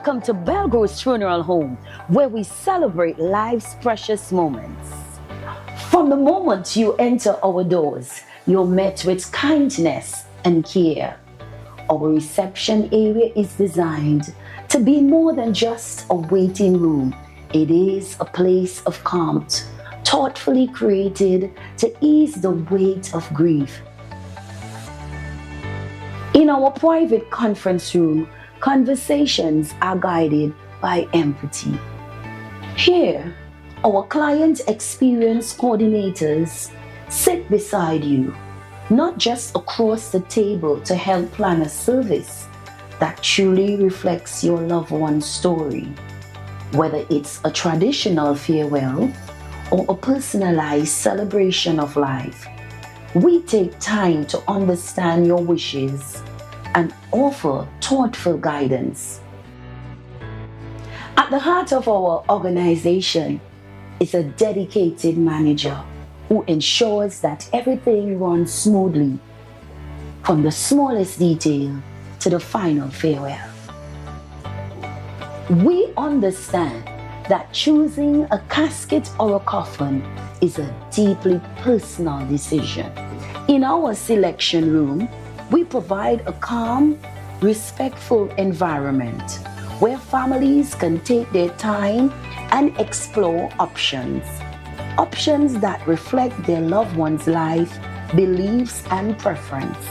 Welcome to Belgro's Funeral Home, where we celebrate life's precious moments. From the moment you enter our doors, you're met with kindness and care. Our reception area is designed to be more than just a waiting room. It is a place of calm, thoughtfully created to ease the weight of grief. In our private conference room, conversations are guided by empathy. Here, our client experience coordinators sit beside you, not just across the table to help plan a service that truly reflects your loved one's story. Whether it's a traditional farewell or a personalized celebration of life, we take time to understand your wishes and offer thoughtful guidance. At the heart of our organization is a dedicated manager who ensures that everything runs smoothly, from the smallest detail to the final farewell. We understand that choosing a casket or a coffin is a deeply personal decision. In our selection room, we provide a calm, respectful environment where families can take their time and explore options that reflect their loved one's life, beliefs, and preference.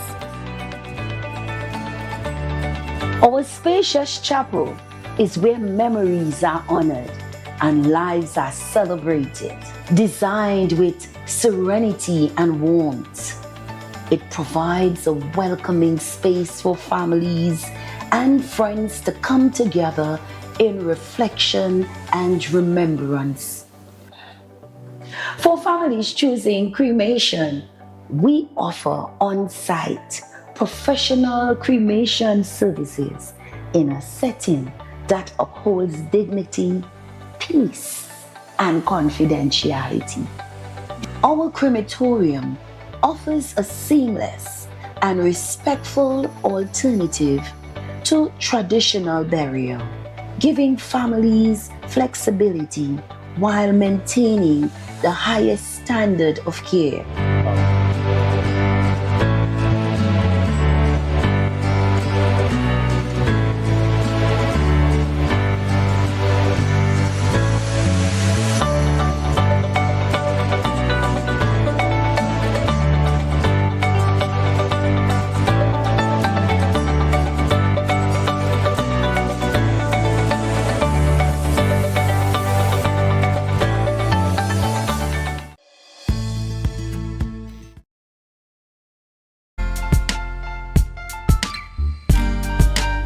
Our spacious chapel is where memories are honored and lives are celebrated. Designed with serenity and warmth, it provides a welcoming space for families and friends to come together in reflection and remembrance. For families choosing cremation, we offer on-site professional cremation services in a setting that upholds dignity, peace, and confidentiality. Our crematorium offers a seamless and respectful alternative to traditional burial, giving families flexibility while maintaining the highest standard of care.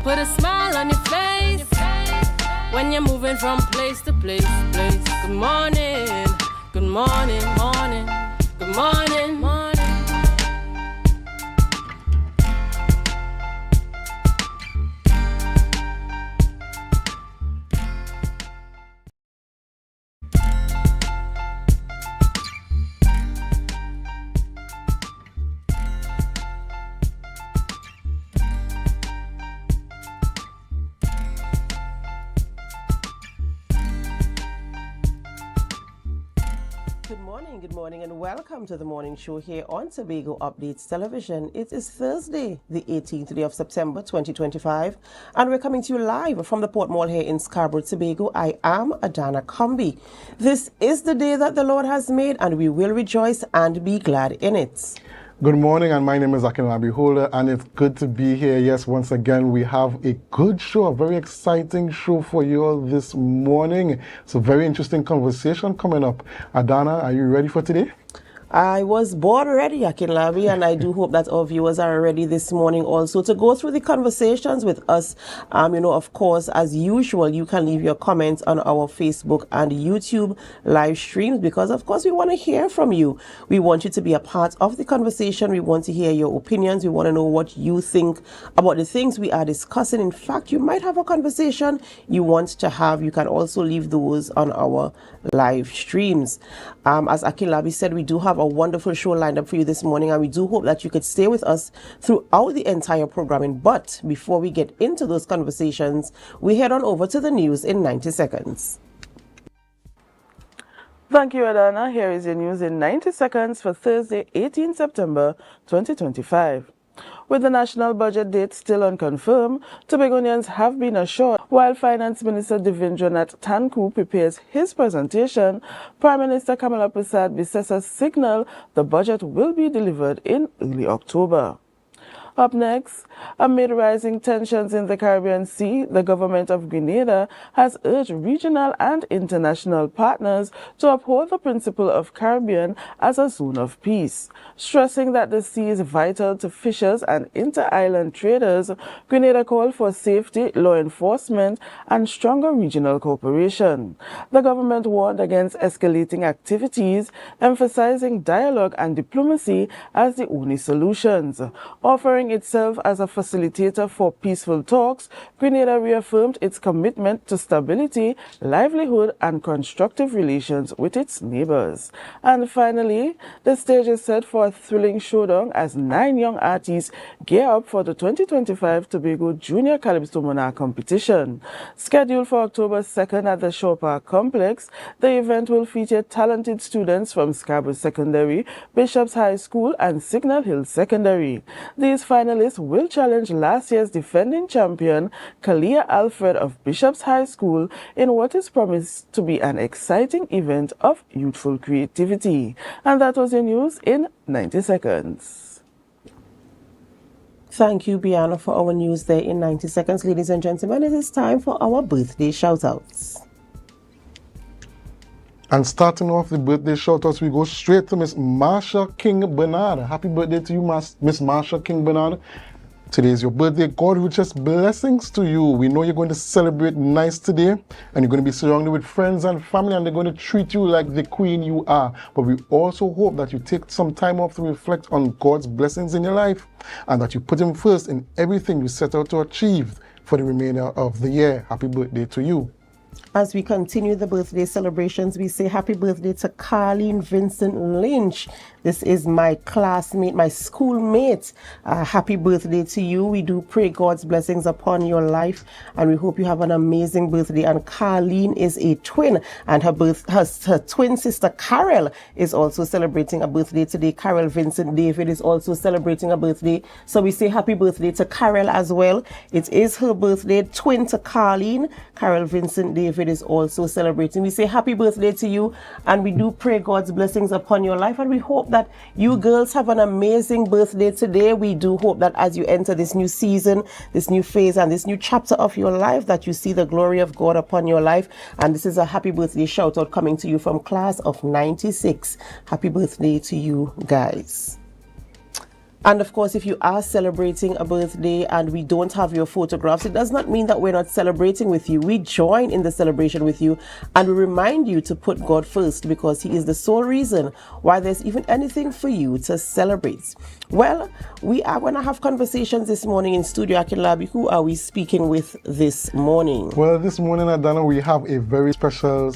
Put a smile on your face when you're moving from place to place. Good morning, good morning, morning, good morning, morning. Good morning and welcome to the morning show here on Tobago Updates Television. It is Thursday, the 18th day of September 2025, and we're coming to you live from the Port Mall here in Scarborough, Tobago. I am Adana Combi. This is the day that the Lord has made, and we will rejoice and be glad in it. Good morning, and my name is Akinlabi Holder, and it's good to be here. Yes, once again, we have a good show, a very exciting show for you all this morning. It's a very interesting conversation coming up. Adana, are you ready for today? I was born ready, Akinlabi, and I do hope that our viewers are ready this morning also to go through the conversations with us. Of course, as usual, you can leave your comments on our Facebook and YouTube live streams because, of course, we want to hear from you. We want you to be a part of the conversation. We want to hear your opinions. We want to know what you think about the things we are discussing. In fact, you might have a conversation you want to have. You can also leave those on our live streams. As Akinlabi said, we do have a wonderful show lined up for you this morning, and we do hope that you could stay with us throughout the entire programming. But before we get into those conversations, we head on over to the news in 90 seconds. Thank you, Adana. Here is your news in 90 seconds for Thursday, 18 September 2025. With the national budget date still unconfirmed, Tobagonians have been assured while Finance Minister Devendranath Thakur prepares his presentation, Prime Minister Kamala Prasad Bisesa signal the budget will be delivered in early October. Up next, amid rising tensions in the Caribbean Sea, the government of Grenada has urged regional and international partners to uphold the principle of Caribbean as a zone of peace. Stressing that the sea is vital to fishers and inter-island traders, Grenada called for safety, law enforcement, and stronger regional cooperation. The government warned against escalating activities, emphasizing dialogue and diplomacy as the only solutions. Offering itself as a facilitator for peaceful talks, Grenada reaffirmed its commitment to stability, livelihood, and constructive relations with its neighbors. And finally, the stage is set for a thrilling showdown as 9 young artists gear up for the 2025 Tobago Junior Calypso Monarch competition. Scheduled for October 2nd at the Shore Park Complex, the event will feature talented students from Scarborough Secondary, Bishop's High School, and Signal Hill Secondary. These finalists will challenge last year's defending champion, Kalia Alfred of Bishop's High School, in what is promised to be an exciting event of youthful creativity. And that was your news in 90 seconds. Thank you, Biana, for our news there in 90 seconds. Ladies and gentlemen, it is time for our birthday shoutouts. And starting off the birthday shoutouts, we go straight to Miss Marsha King Bernard. Happy birthday to you, Miss Marsha King Bernard. Today is your birthday. God richest blessings to you. We know you're going to celebrate nice today, and you're going to be surrounded with friends and family, and they're going to treat you like the queen you are. But we also hope that you take some time off to reflect on God's blessings in your life, and that you put Him first in everything you set out to achieve for the remainder of the year. Happy birthday to you. As we continue the birthday celebrations, we say happy birthday to Carleen Vincent Lynch. This is my classmate, my schoolmate. Happy birthday to you. We do pray God's blessings upon your life, and we hope you have an amazing birthday. And Carleen is a twin, and her twin sister Carol is also celebrating a birthday today. Carol Vincent David is also celebrating a birthday. So we say happy birthday to Carol as well. It is her birthday, twin to Carleen. Carol Vincent David is also celebrating. We say happy birthday to you, and we do pray God's blessings upon your life, and we hope that you girls have an amazing birthday today. We do hope that as you enter this new season, this new phase, and this new chapter of your life, that you see the glory of God upon your life. And this is a happy birthday shout out coming to you from class of 96. Happy birthday to you guys. And of course, if you are celebrating a birthday and we don't have your photographs, it does not mean that we're not celebrating with you. We join in the celebration with you, and we remind you to put God first, because He is the sole reason why there's even anything for you to celebrate. Well, we are going to have conversations this morning in studio. Akinlabi, who are we speaking with this morning? Well, this morning, Adana, we have a very special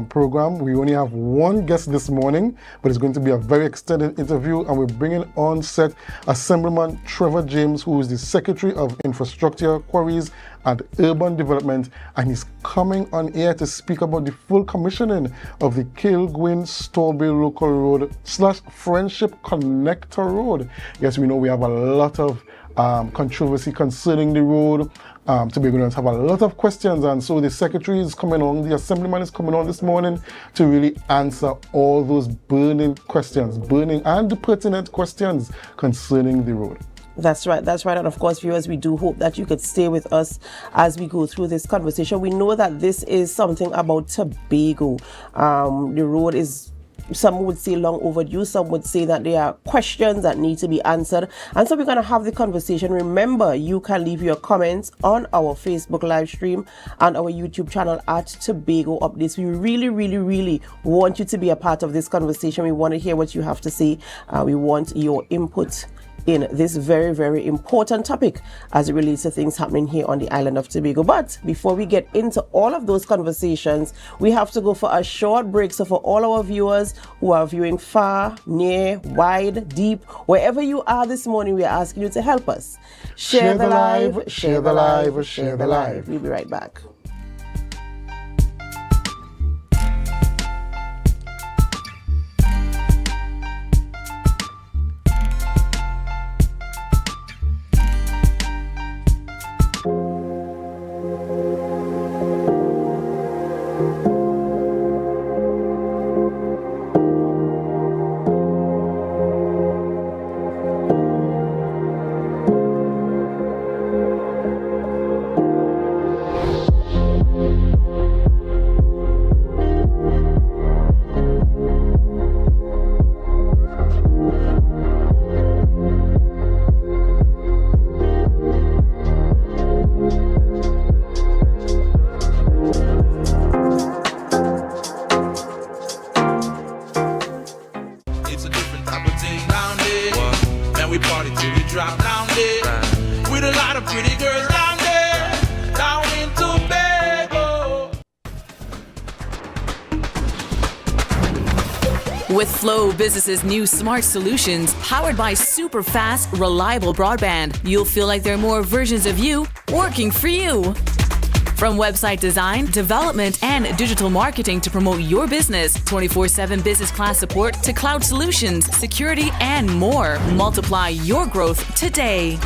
program. We only have one guest this morning, but it's going to be a very extended interview, and we're bringing on set Assemblyman Trevor James, who is the Secretary of Infrastructure, Quarries and Urban Development, and he's coming on air to speak about the full commissioning of the Kilgwyn-Store Bay Local Road / Friendship Connector Road. Yes, we know we have a lot of controversy concerning the road. Tobagonians have a lot of questions, and so the Secretary is coming on, the Assemblyman is coming on this morning to really answer all those burning and pertinent questions concerning the road. That's right. And of course, viewers, we do hope that you could stay with us as we go through this conversation. We know that this is something about Tobago. The road is, some would say, long overdue. Some would say that there are questions that need to be answered. And so we're going to have the conversation. Remember, you can leave your comments on our Facebook live stream and our YouTube channel at Tobago Updates. We really want you to be a part of this conversation. We want to hear what you have to say. We want your input in this very, very important topic as it relates to things happening here on the island of Tobago. But before we get into all of those conversations, we have to go for a short break. So for all our viewers who are viewing far, near, wide, deep, wherever you are this morning, we are asking you to help us. Share the live, share the live, share the live. We'll be right back. With Flow Business's new smart solutions powered by super fast, reliable broadband, you'll feel like there are more versions of you working for you. From website design, development, and digital marketing to promote your business, 24/7 business class support to cloud solutions, security, and more. Multiply your growth today.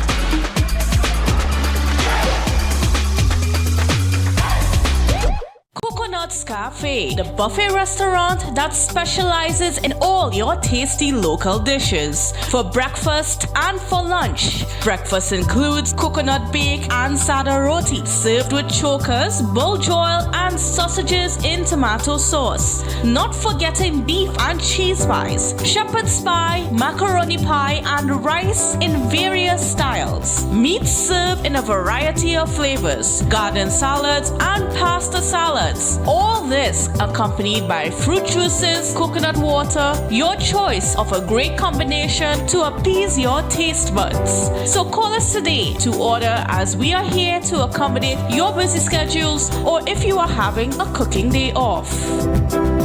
Coconut's Cafe, the buffet restaurant that specializes in all your tasty local dishes. For breakfast and for lunch. Breakfast includes coconut bake and sada roti, served with chokers, bull joil, and sausages in tomato sauce. Not forgetting beef and cheese pies, shepherd's pie, macaroni pie, and rice in various styles. Meat served in a variety of flavors, garden salads, and pasta salads. All this accompanied by fruit juices, coconut water, your choice of a great combination to appease your taste buds. So call us today to order, as we are here to accommodate your busy schedules or if you are having a cooking day off.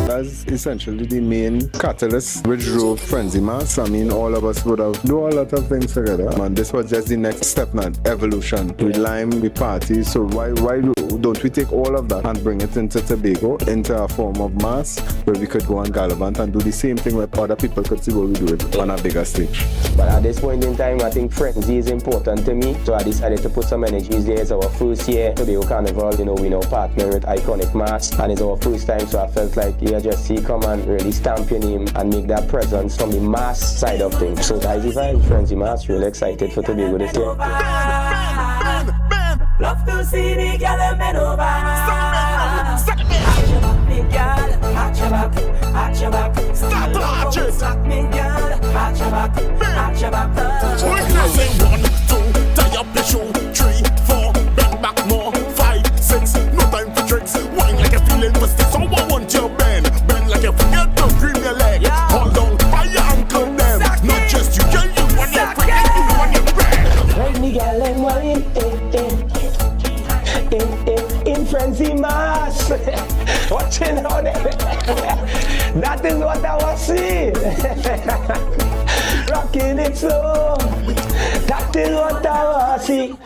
That's essentially the main catalyst which drove Frenzy Mass. I mean, all of us would have do a lot of things together, and this was just the next step, man. Evolution. We lime, we party. So why don't we take all of that and bring it into Tobago, into a form of mass where we could go and gallivant and do the same thing where other people could see what we do it on a bigger stage. But at this point in time, I think Frenzy is important to me, so I decided to put some energies there. It's our first year Tobago Carnival. You know, we now partner with Iconic Mass, and it's our first time, so I felt like just see come and really stamp your name and make that presence from the mass side of things. So that's the vibe, Frenzy Mass. Really excited for Tobago this year. Love to see the girl bend over. Arch your back, arch your back. Start to arch it. Slap me, girl. Arch your back, arch your back. Say 1, 2, tie up your shoe. 3, 4, bend back more. 5, 6, no time for tricks. Wine like you're feeling twisted, so I want you bend like you forget to cream your leg. Hold on by your ankle them. Not just you, girl, you want your friend, you want your friend. Right, me girl, and wine in Frenzy Mass. Watching out there. That is what I was seeing. Rocking it slow. That is what I was seeing.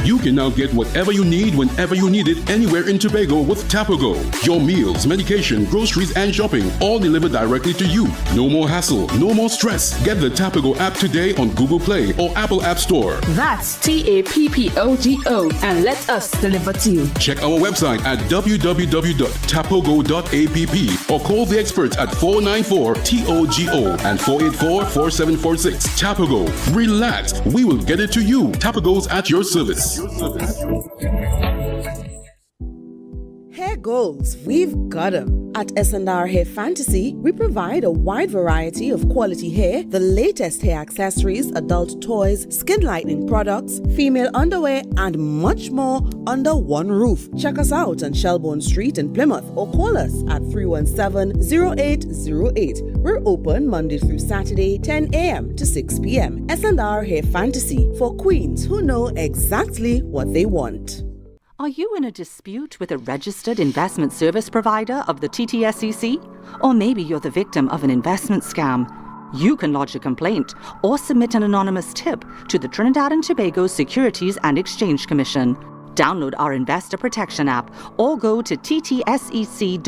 You can now get whatever you need whenever you need it anywhere in Tobago with Tobago. Your meals, medication, groceries, and shopping all delivered directly to you. No more hassle, no more stress. Get the Tobago app today on Google Play or Apple App Store. That's TAPPOGO and let us deliver to you. Check our website at www.tapogo.app or call the experts at 494-TOGO and 484-4746. Tobago. Relax. We will get it to you. Tobago's at your service. Hair goals, we've got them. At S&R Hair Fantasy, we provide a wide variety of quality hair, the latest hair accessories, adult toys, skin lightening products, female underwear, and much more under one roof. Check us out on Shelbourne Street in Plymouth or call us at 317-0808. We're open Monday through Saturday, 10 a.m. to 6 p.m. S&R Hair Fantasy for queens who know exactly what they want. Are you in a dispute with a registered investment service provider of the TTSEC? Or maybe you're the victim of an investment scam? You can lodge a complaint or submit an anonymous tip to the Trinidad and Tobago Securities and Exchange Commission. Download our Investor Protection app or go to ttsec.org.tt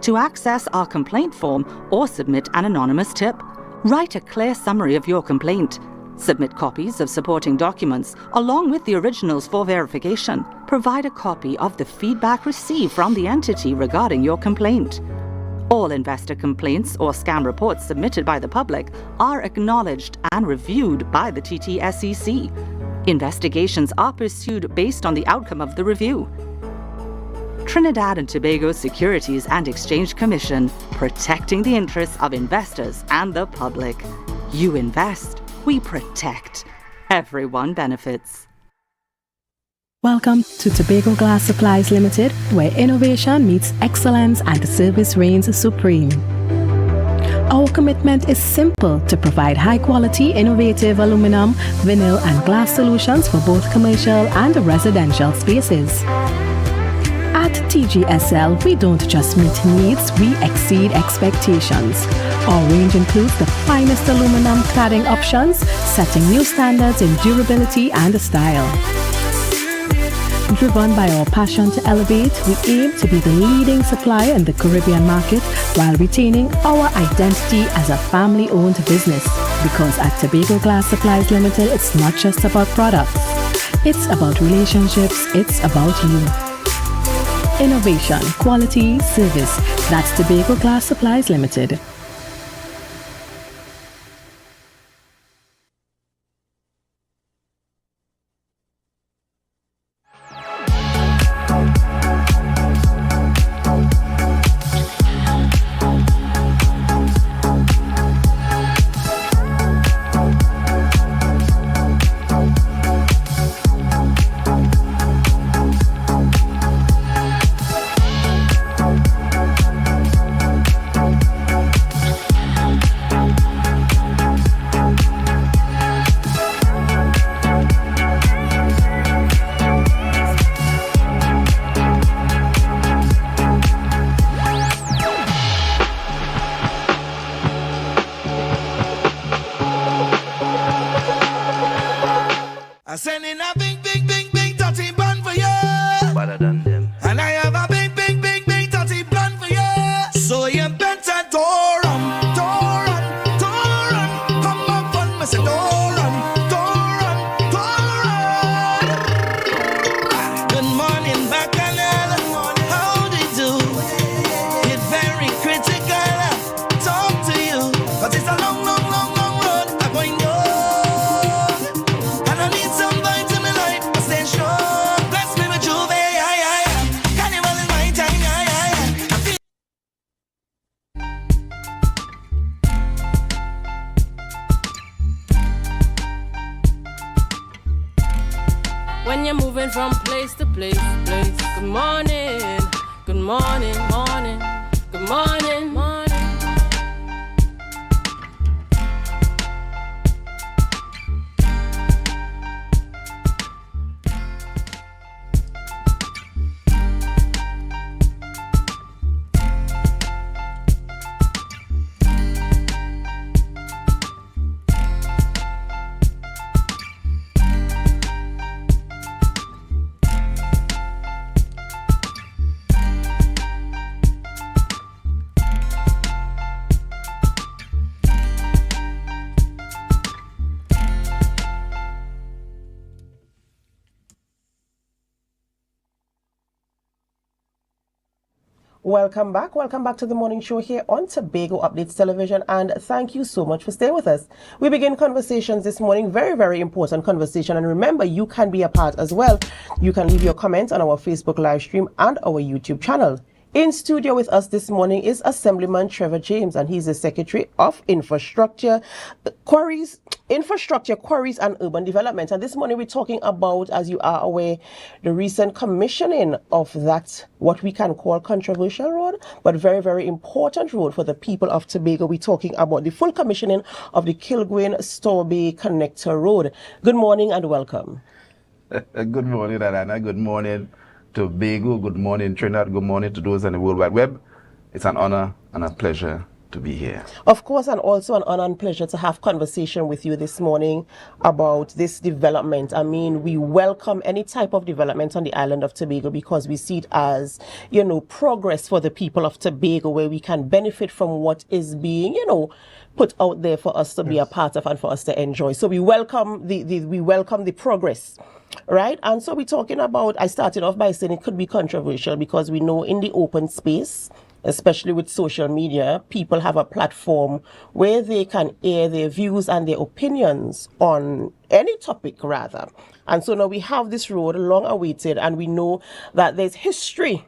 to access our complaint form or submit an anonymous tip. Write a clear summary of your complaint. Submit copies of supporting documents along with the originals for verification. Provide a copy of the feedback received from the entity regarding your complaint. All investor complaints or scam reports submitted by the public are acknowledged and reviewed by the TTSEC. Investigations are pursued based on the outcome of the review. Trinidad and Tobago Securities and Exchange Commission, protecting the interests of investors and the public. You invest, we protect. Everyone benefits. Welcome to Tobago Glass Supplies Limited, where innovation meets excellence and the service reigns supreme. Our commitment is simple: to provide high-quality, innovative aluminum, vinyl, and glass solutions for both commercial and residential spaces. At TGSL, we don't just meet needs, we exceed expectations. Our range includes the finest aluminum cladding options, setting new standards in durability and style. Driven by our passion to elevate, we aim to be the leading supplier in the Caribbean market while retaining our identity as a family-owned business. Because at Tobago Glass Supplies Limited, it's not just about products. It's about relationships, it's about you. Innovation, quality, service. That's Tobago Glass Supplies Limited. I'm sending a big, big, big, big dirty bun for you. Better than them. And I have a big, big, big, big dirty bun for you. So you better don't run, don't run, don't run. Come up on me, say don't run, don't run, don't run. Good morning, Bacchanal. How do you do? It's very critical. Talk to you, but it's a long, long, long, long road. I'm going down. when you're moving from place to place. Good morning, good morning, morning, good morning, morning. Welcome back to the morning show here on Tobago Updates Television, and thank you so much for staying with us. We begin conversations this morning, very, very important conversation, and remember, you can be a part as well. You can leave your comments on our Facebook live stream and our YouTube channel. In studio with us this morning is Assemblyman Trevor James, and he's the Secretary of Infrastructure, Quarries and Urban Development. And this morning we're talking about, as you are aware, the recent commissioning of that, what we can call controversial road, but very, very important road for the people of Tobago. We're talking about the full commissioning of the Kilgwyn-Store Bay Connector Road. Good morning and welcome. Good morning, Alana. Good morning, Tobago. Good morning, Trinidad. Good morning to those on the World Wide Web. It's an honor and a pleasure to be here. Of course, and also an honor and pleasure to have conversation with you this morning about this development. I mean, we welcome any type of development on the island of Tobago because we see it as, progress for the people of Tobago, where we can benefit from what is being, put out there for us to be a part of and for us to enjoy. So we welcome the progress. Right, and so we're talking about, I started off by saying it could be controversial because we know in the open space, especially with social media, people have a platform where they can air their views and their opinions on any topic rather. And so now we have this road long awaited, and we know that there's history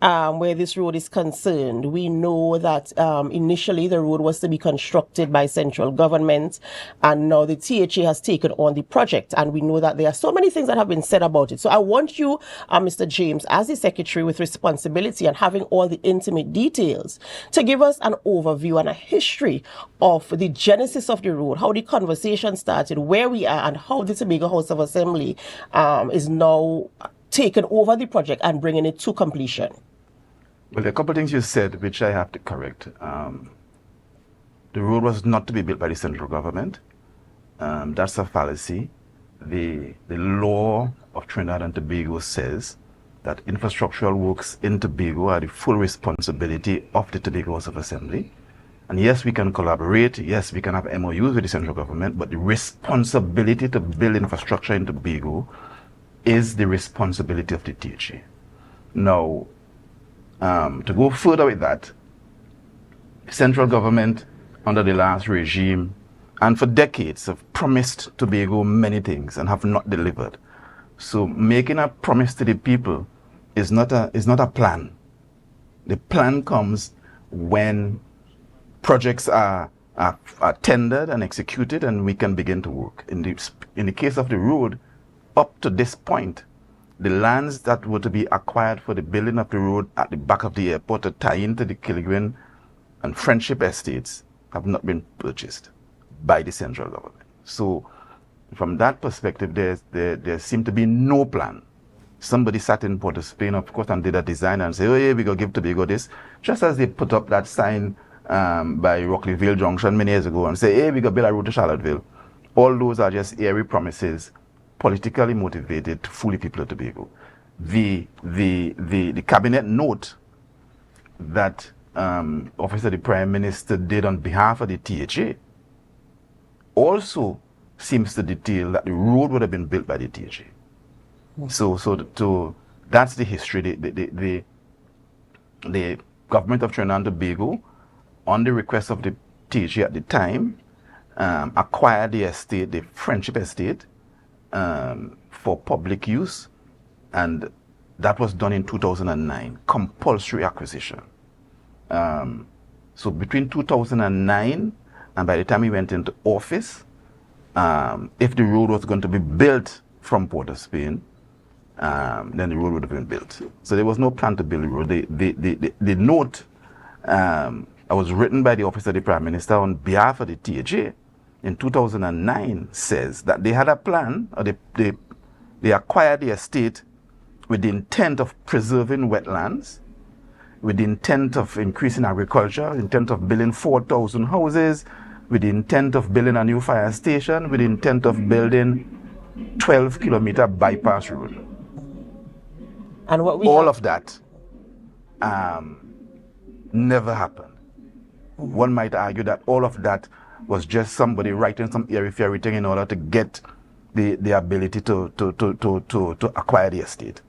where this road is concerned. We know that initially the road was to be constructed by central government, and now the THA has taken on the project, and we know that there are so many things that have been said about it. So I want you, Mr. James, as the secretary with responsibility and having all the intimate details, to give us an overview and a history of the genesis of the road, how the conversation started, where we are, and how the Tobago House of Assembly is now taking over the project and bringing it to completion. Well, there are a couple of things you said which I have to correct. The road was not to be built by the central government. That's a fallacy. The law of Trinidad and Tobago says that infrastructural works in Tobago are the full responsibility of the Tobago House of Assembly. And yes, we can collaborate. Yes, we can have MOUs with the central government, but the responsibility to build infrastructure in Tobago is the responsibility of the THA. Now, to go further with that, the central government under the last regime and for decades have promised Tobago many things and have not delivered. So making a promise to the people is not a plan. The plan comes when projects are tendered and executed and we can begin to work. In the case of the road, up to this point, the lands that were to be acquired for the building of the road at the back of the airport to tie into the Kilgwyn and Friendship estates have not been purchased by the central government. So from that perspective, there seemed to be no plan. Somebody sat in Port of Spain, of course, and did a design and said, oh yeah, we're going to give Tobago this. Just as they put up that sign by Rockleyville Junction many years ago and say, hey, we're going to build a road to Charlottesville. All those are just airy promises, politically motivated to fool the people of Tobago. The cabinet note that Office of the Prime Minister did on behalf of the THA also seems to detail that the road would have been built by the THA. So that's the history. The government of Trinidad and Tobago, on the request of the THA at the time, acquired the estate, the Friendship estate, for public use, and that was done in 2009, compulsory acquisition. So between 2009 and by the time he went into office, if the road was going to be built from Port of Spain, then the road would have been built. So there was no plan to build the road. The note was written by the Office of the Prime Minister on behalf of the THA in 2009 says that they had a plan, or they acquired the estate with the intent of preserving wetlands, with the intent of increasing agriculture, intent of building 4,000 houses, with the intent of building a new fire station, with the intent of building 12-kilometer bypass road. And what we all of that never happened. One might argue that all of that was just somebody writing some airy-fairy thing in order to get the ability to acquire the estate.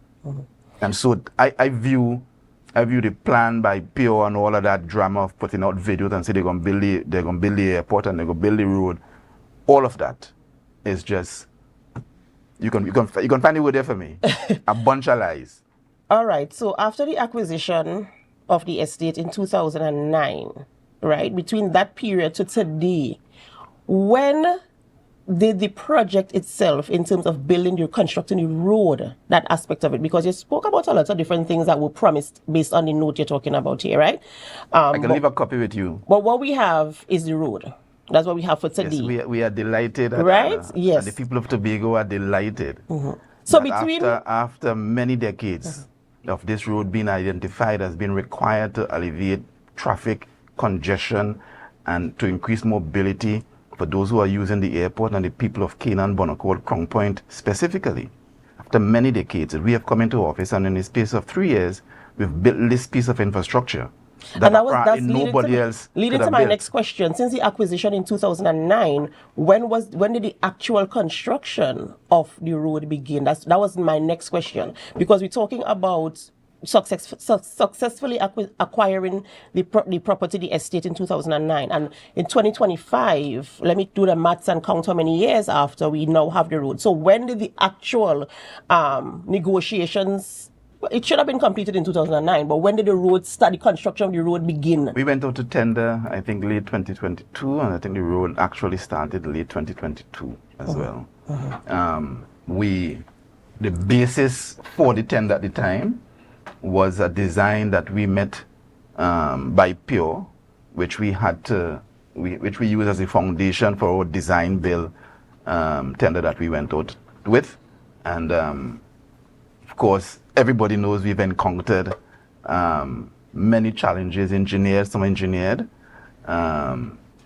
And so I view the plan by Pio and all of that drama of putting out videos and say they're gonna build the airport and they're gonna build the road. All of that is just you can find the word there for me. A bunch of lies. All right. So after the acquisition of the estate in 2009, right, between that period to today, when did the project itself, in terms of constructing the road, that aspect of it, because you spoke about a lot of different things that were promised based on the note you're talking about here, right? I can leave a copy with you. But what we have is the road. That's what we have for today. Yes, we are delighted. Right? Yes. And the people of Tobago are delighted. So between after many decades of this road being identified as being required to alleviate traffic congestion and to increase mobility for those who are using the airport and the people of Canaan, Bonaccord, Crown Point specifically. After many decades, we have come into office, and in the space of 3 years, we've built this piece of infrastructure that apparently nobody else leading to my next question. Since the acquisition in 2009, when did the actual construction of the road begin? That was my next question, because we're talking about successfully acquiring the property, the estate, in 2009, and in 2025, let me do the maths and count how many years after we now have the road. So when did the actual negotiations? It should have been completed in 2009, but when did the construction of the road begin? We went out to tender, I think, late 2022, and I think the road actually started late 2022 as well. The basis for the tender at the time was a design that we met by Pure, which we used as a foundation for our design bill tender that we went out with. And of course, everybody knows we've encountered many challenges, some engineered,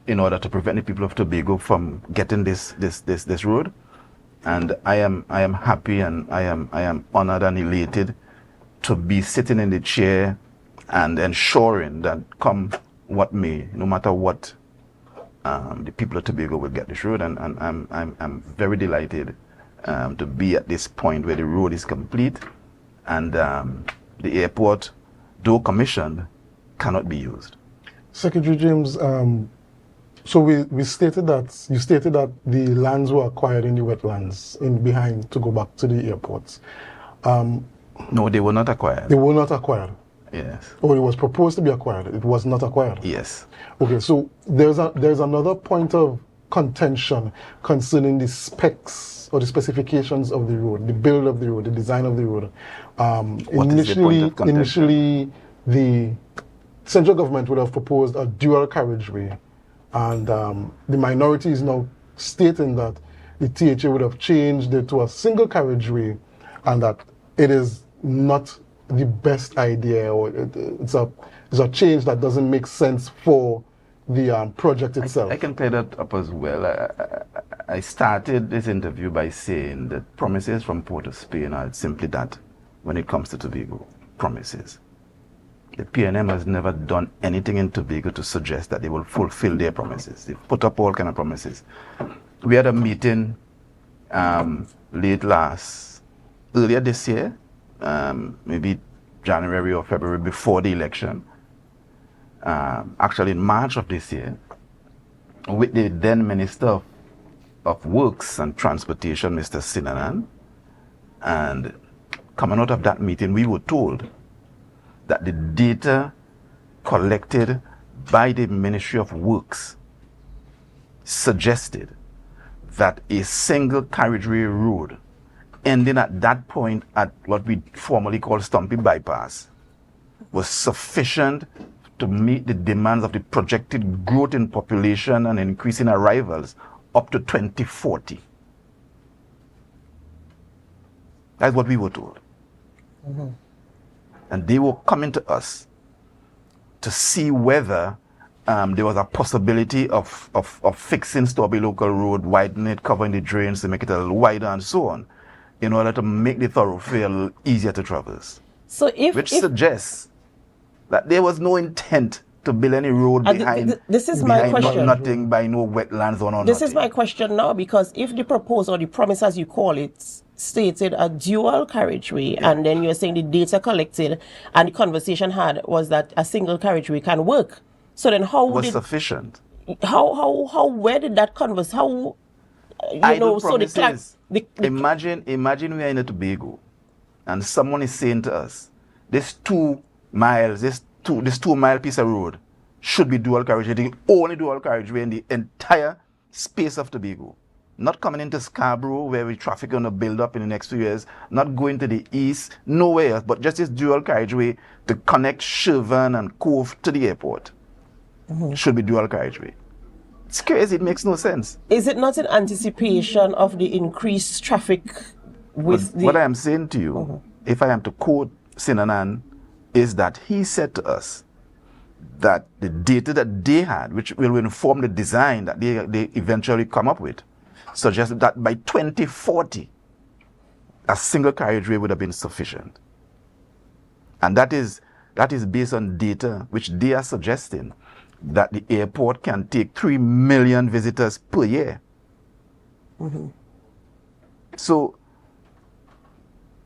in order to prevent the people of Tobago from getting this road. And I am happy, and I am honored and elated to be sitting in the chair and ensuring that come what may, no matter what, the people of Tobago will get this road. And I'm very delighted to be at this point where the road is complete and the airport, though commissioned, cannot be used. Secretary James, so you stated that the lands were acquired in the wetlands behind to go back to the airports. No, they were not acquired. They were not acquired? Yes. Or it was proposed to be acquired, it was not acquired? Yes. Okay, so there's another point of contention concerning the specs or the specifications of the road, the build of the road, the design of the road. Initially, the central government would have proposed a dual carriageway, and the minority is now stating that the THA would have changed it to a single carriageway, and that it is not the best idea, or it's a change that doesn't make sense for the project itself. I can clear that up as well. I started this interview by saying that promises from Port of Spain are simply that when it comes to Tobago, promises. The PNM has never done anything in Tobago to suggest that they will fulfill their promises. They've put up all kind of promises. We had a meeting earlier this year, maybe January or February, before the election, actually in March of this year, with the then Minister of Works and Transportation, Mr. Sinanan. And coming out of that meeting, we were told that the data collected by the Ministry of Works suggested that a single carriageway road ending at that point at what we formerly called Stumpy Bypass was sufficient to meet the demands of the projected growth in population and increase in arrivals up to 2040. That's what we were told. Mm-hmm. And they were coming to us to see whether there was a possibility of fixing Store-Bay Local Road, widening it, covering the drains to make it a little wider and so on, in order to make the thoroughfare a little easier to traverse. So which suggests that there was no intent to build any road behind, this is my question. Nothing by no wetlands or no This nothing. is my question now, because if the proposal or the promise, as you call it, stated a dual carriageway, and then you're saying the data collected and the conversation had was that a single carriageway can work. So then how was did sufficient? Where did that converse? How imagine we are in a Tobago, and someone is saying to us, this 2 miles, this 2 mile piece of road should be dual carriageway, the only dual carriageway in the entire space of Tobago. Not coming into Scarborough, where we traffic going to build up in the next few years, not going to the east, nowhere else, but just this dual carriageway to connect Shervan and Cove to the airport. Mm-hmm. Should be dual carriageway. It's crazy, it makes no sense. Is it not in anticipation of the increased traffic with what I am saying to you, if I am to quote Sinanan, is that he said to us that the data that they had, which will inform the design that they eventually come up with, suggested that by 2040, a single carriageway would have been sufficient. And that is based on data which they are suggesting that the airport can take 3 million visitors per year. Mm-hmm. So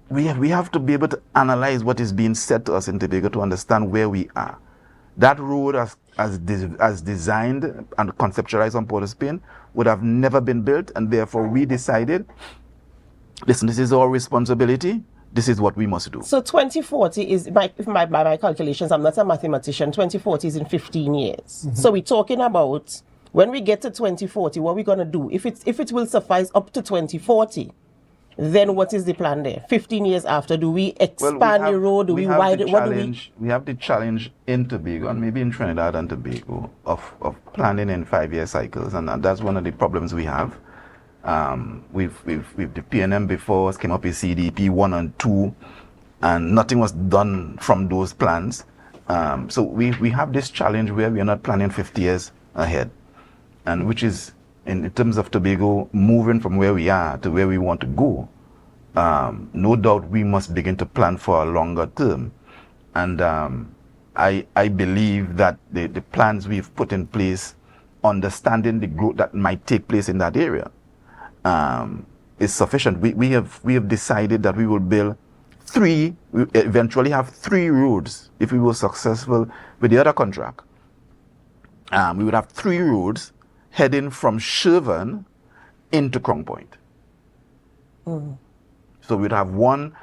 we have to be able to analyze what is being said to us in Tobago to understand where we are. That road as designed and conceptualized on Port of Spain would have never been built, and therefore we decided, listen, this is our responsibility. This is what we must do. So 2040 is, by my calculations, I'm not a mathematician, 2040 is in 15 years. Mm-hmm. So we're talking about, when we get to 2040, what we're going to do? If it will suffice up to 2040, then what is the plan there? 15 years after, do we expand the road? Do we widen it? We have the challenge in Tobago, and maybe in Trinidad and Tobago, of planning in 5-year cycles, and that's one of the problems we have. We've the PNM before us came up with CDP 1 and 2, and nothing was done from those plans. So we have this challenge where we are not planning 50 years ahead, and which is, in terms of Tobago, moving from where we are to where we want to go. No doubt we must begin to plan for a longer term, and I believe that the plans we've put in place, understanding the growth that might take place in that area, is sufficient. We have decided that we will build we eventually have 3 roads if we were successful with the other contract. We would have 3 roads heading from Shervan into Crown Point. Mm. So we'd have one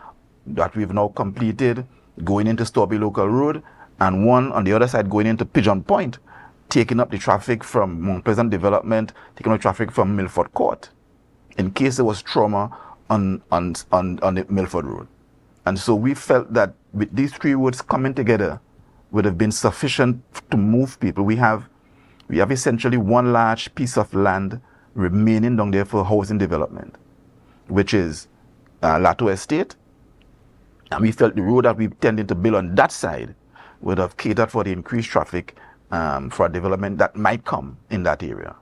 that we've now completed going into Store-Bay Local Road, and one on the other side going into Pigeon Point, taking up the traffic from Mount Pleasant Development, taking up traffic from Milford Court, in case there was trauma on the Milford Road. And so we felt that with these 3 roads coming together would have been sufficient to move people. We have essentially one large piece of land remaining down there for housing development, which is Lato Estate. And we felt the road that we intended to build on that side would have catered for the increased traffic for a development that might come in that area.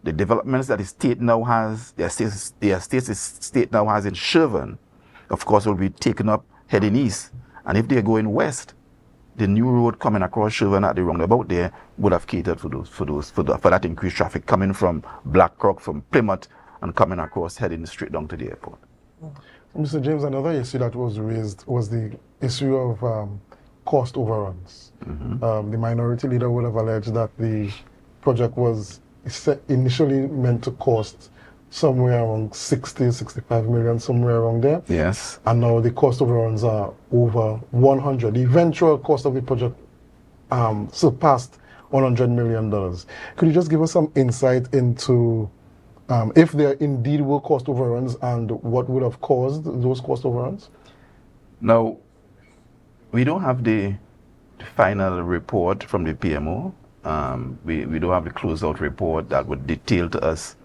The developments that the state now has, the state now has in Shervan, of course, will be taken up heading east. And if they're going west, the new road coming across Shervan at the roundabout there would have catered for that increased traffic coming from Blackrock, from Plymouth, and coming across heading straight down to the airport. Mr. James, another issue that was raised was the issue of cost overruns. Mm-hmm. The minority leader would have alleged that the project was initially meant to cost somewhere around 60, 65 million, somewhere around there. Yes. And now the cost overruns are over 100. The eventual cost of the project surpassed $100 million. Could you just give us some insight into if there indeed were cost overruns, and what would have caused those cost overruns? Now, we don't have the final report from the PMO. We don't have the closeout report that would detail to us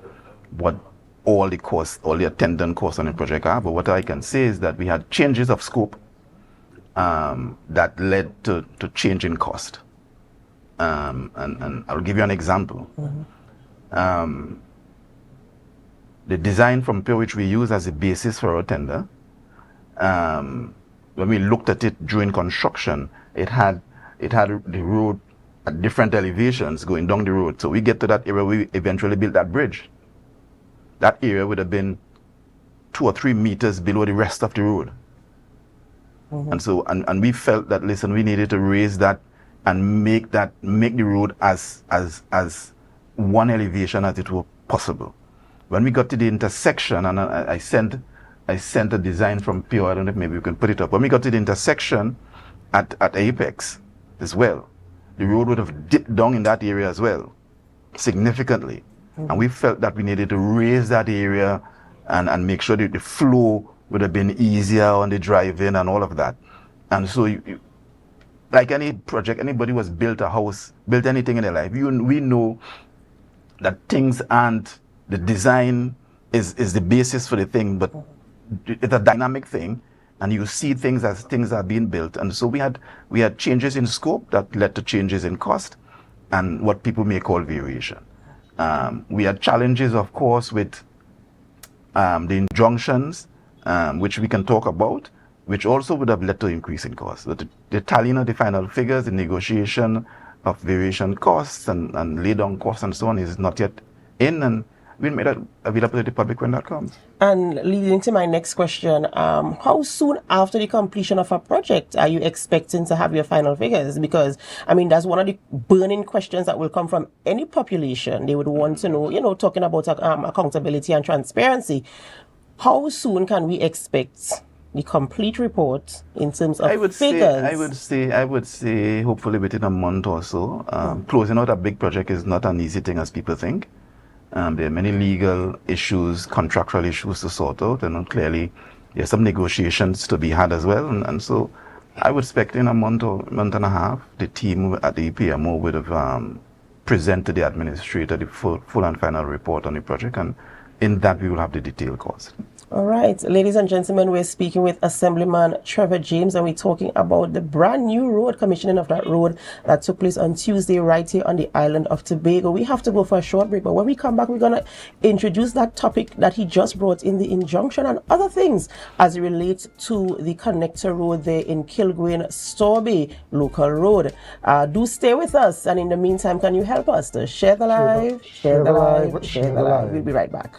what all the costs, all the attendant costs on the project are. But what I can say is that we had changes of scope that led to change in cost. And I'll give you an example. The design from PIO, which we use as a basis for our tender, when we looked at it during construction, it had the road at different elevations going down the road. So we get to that area, we eventually built that bridge. That area would have been 2 or 3 meters below the rest of the road. And so, and we felt that, listen, we needed to raise that and make the road as one elevation as it were possible. When we got to the intersection, and I sent a design from PIO, I don't know if maybe we can put it up. When we got to the intersection at Apex as well, the road would have dipped down in that area as well, significantly. And we felt that we needed to raise that area and make sure that the flow would have been easier on the drive-in and all of that. And so, like any project, anybody who has built a house, built anything in their life, we know that things aren't, the design is the basis for the thing, but it's a dynamic thing, and you see things as things are being built. And so we had changes in scope that led to changes in cost and what people may call variation. We had challenges, of course, with the injunctions, which we can talk about, which also would have led to increase in costs. But the tallying of the final figures, the negotiation of variation costs and lay down costs and so on is not yet in, and we'll make that available at the public when that comes. And leading to my next question, how soon after the completion of a project are you expecting to have your final figures? Because, I mean, that's one of the burning questions that will come from any population. They would want to know, talking about accountability and transparency. How soon can we expect the complete report in terms of figures? I would say hopefully within a month or so. Closing out a big project is not an easy thing as people think. There are many legal issues, contractual issues to sort out, and clearly there's some negotiations to be had as well. And so I would expect in a month or month and a half, the team at the PMO would have presented to the administrator the full and final report on the project, and in that we will have the detailed cost. All right, ladies and gentlemen, we're speaking with Assemblyman Trevor James, and we're talking about the brand new road, commissioning of that road that took place on Tuesday right here on the island of Tobago. We have to go for a short break, but when we come back, we're going to introduce that topic that he just brought in, the injunction and other things as it relates to the connector road there in Kilgwyn-Store Bay local road. Do stay with us, and in the meantime, can you help us to share the live, share the live, share the live. We'll be right back.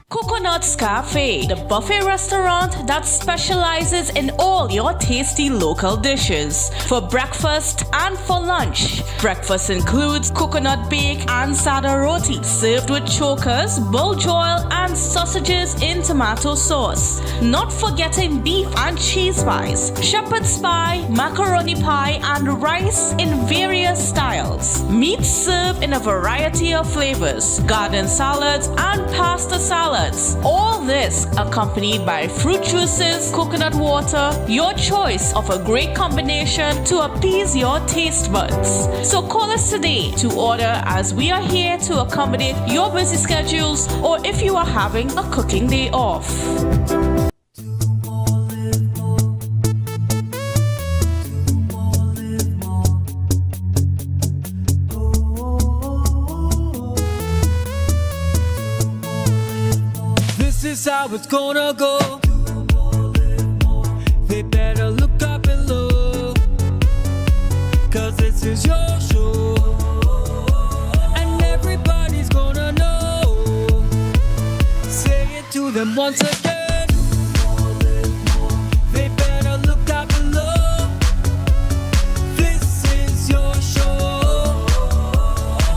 Coconut's Cafe, the buffet restaurant that specializes in all your tasty local dishes. For breakfast and for lunch. Breakfast includes coconut bake and sada roti, served with chokers, buljoil, and sausages in tomato sauce. Not forgetting beef and cheese pies, shepherd's pie, macaroni pie, and rice in various styles. Meat served in a variety of flavors, garden salads, and pasta salads. All this accompanied by fruit juices, coconut water, your choice of a great combination to appease your taste buds. So call us today to order, as we are here to accommodate your busy schedules, or if you are having a cooking day off. This is how it's gonna go. They better look up below, 'cause this is your show, and everybody's gonna know. Say it to them once again. They better look up below. This is your show,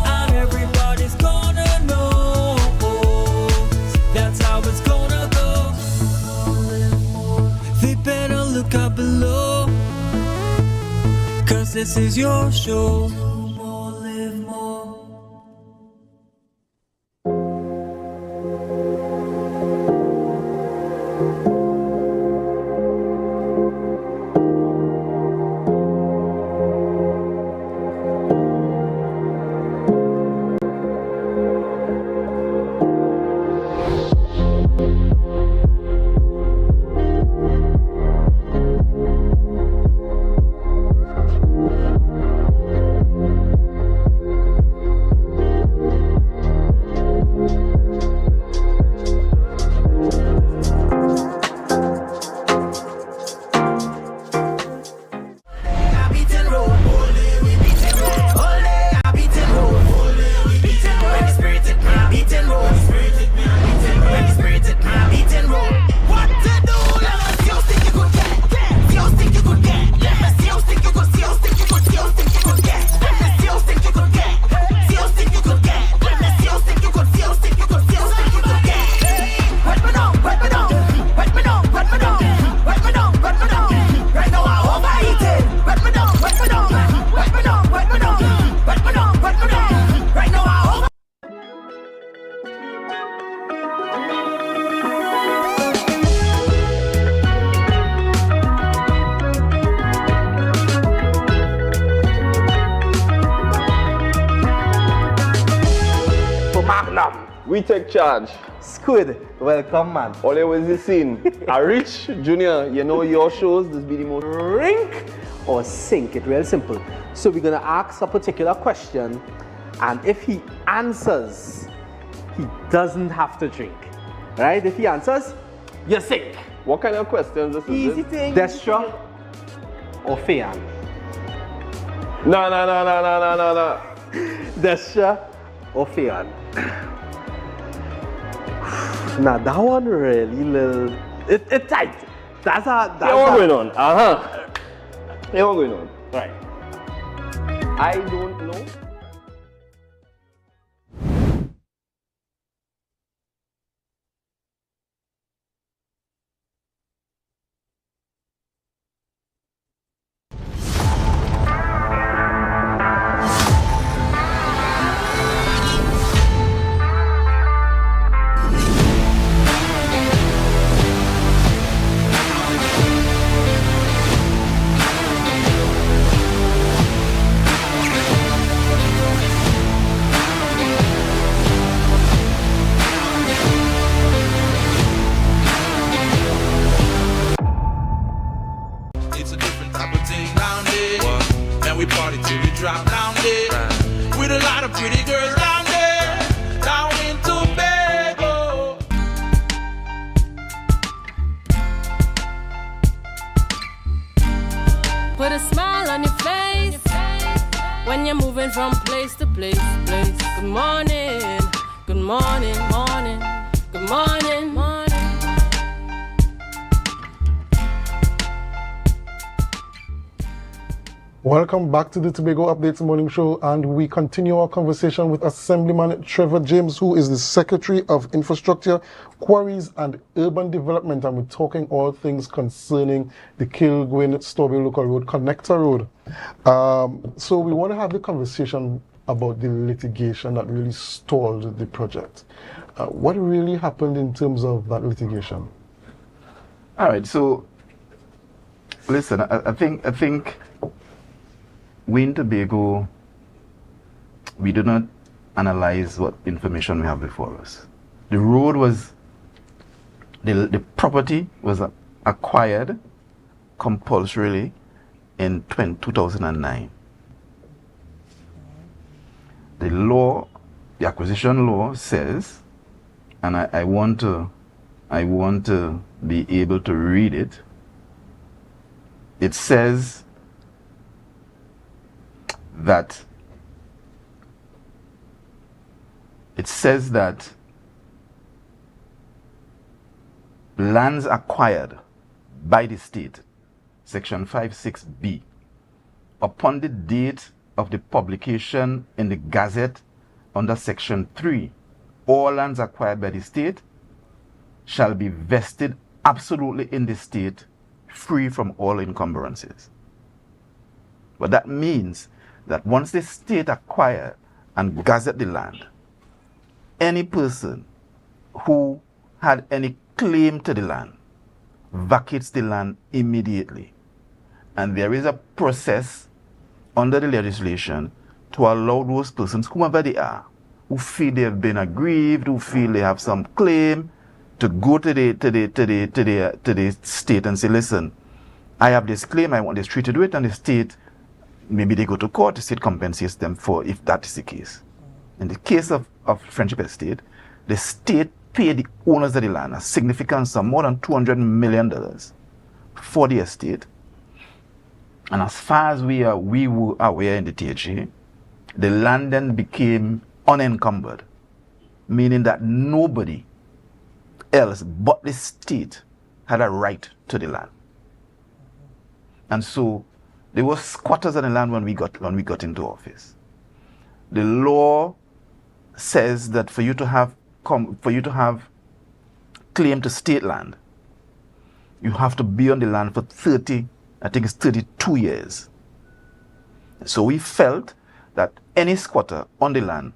and everybody's gonna know. That's how it's gonna go. They better look up below, 'Cause this is your show. More, live more. We take charge. Squid, welcome man. Always the scene. A Rich Junior, you know your shows, this be the most Rink or sink, it real simple. So we're gonna ask a particular question, and if he answers, he doesn't have to drink. Right? If he answers, you sink. What kind of questions this is? Easy thing. Destra or Fian? No. Destra or Fian? Now that one really little, it tight. That's what's going on. What's going on? Right. I don't know. Put a smile on your face when you're moving from place to place. Good morning, good morning, morning, good morning, morning. Welcome back to the Tobago Updates Morning Show, and we continue our conversation with Assemblyman Trevor James, who is the Secretary of Infrastructure, Quarries and Urban Development, and we're talking all things concerning the Kilgwyn-Store Bay Local Road Connector Road. So we want to have the conversation about the litigation that really stalled the project. What really happened in terms of that litigation? All right, so listen, I think we in Tobago, we do not analyze what information we have before us. The road was, the property was acquired compulsorily in 2009. The law, the acquisition law says, and I want to be able to read it. It says that lands acquired by the state, section 56B, upon the date of the publication in the Gazette under section 3, all lands acquired by the state shall be vested absolutely in the state, free from all encumbrances. But that means that once the state acquire and gazette the land, any person who had any claim to the land vacates the land immediately. And there is a process under the legislation to allow those persons, whoever they are, who feel they have been aggrieved, who feel they have some claim, to go to the state and say, listen, I have this claim, I want this treated with, and the state, maybe they go to court, the state compensates them for if that is the case. In the case of Friendship Estate, the state paid the owners of the land a significant sum, more than $200 million for the estate. And as far as we were aware in the THA, the land then became unencumbered, meaning that nobody else but the state had a right to the land. And so there were squatters on the land when we got into office. The law says that for you to have claim to state land, you have to be on the land for 32 years. So we felt that any squatter on the land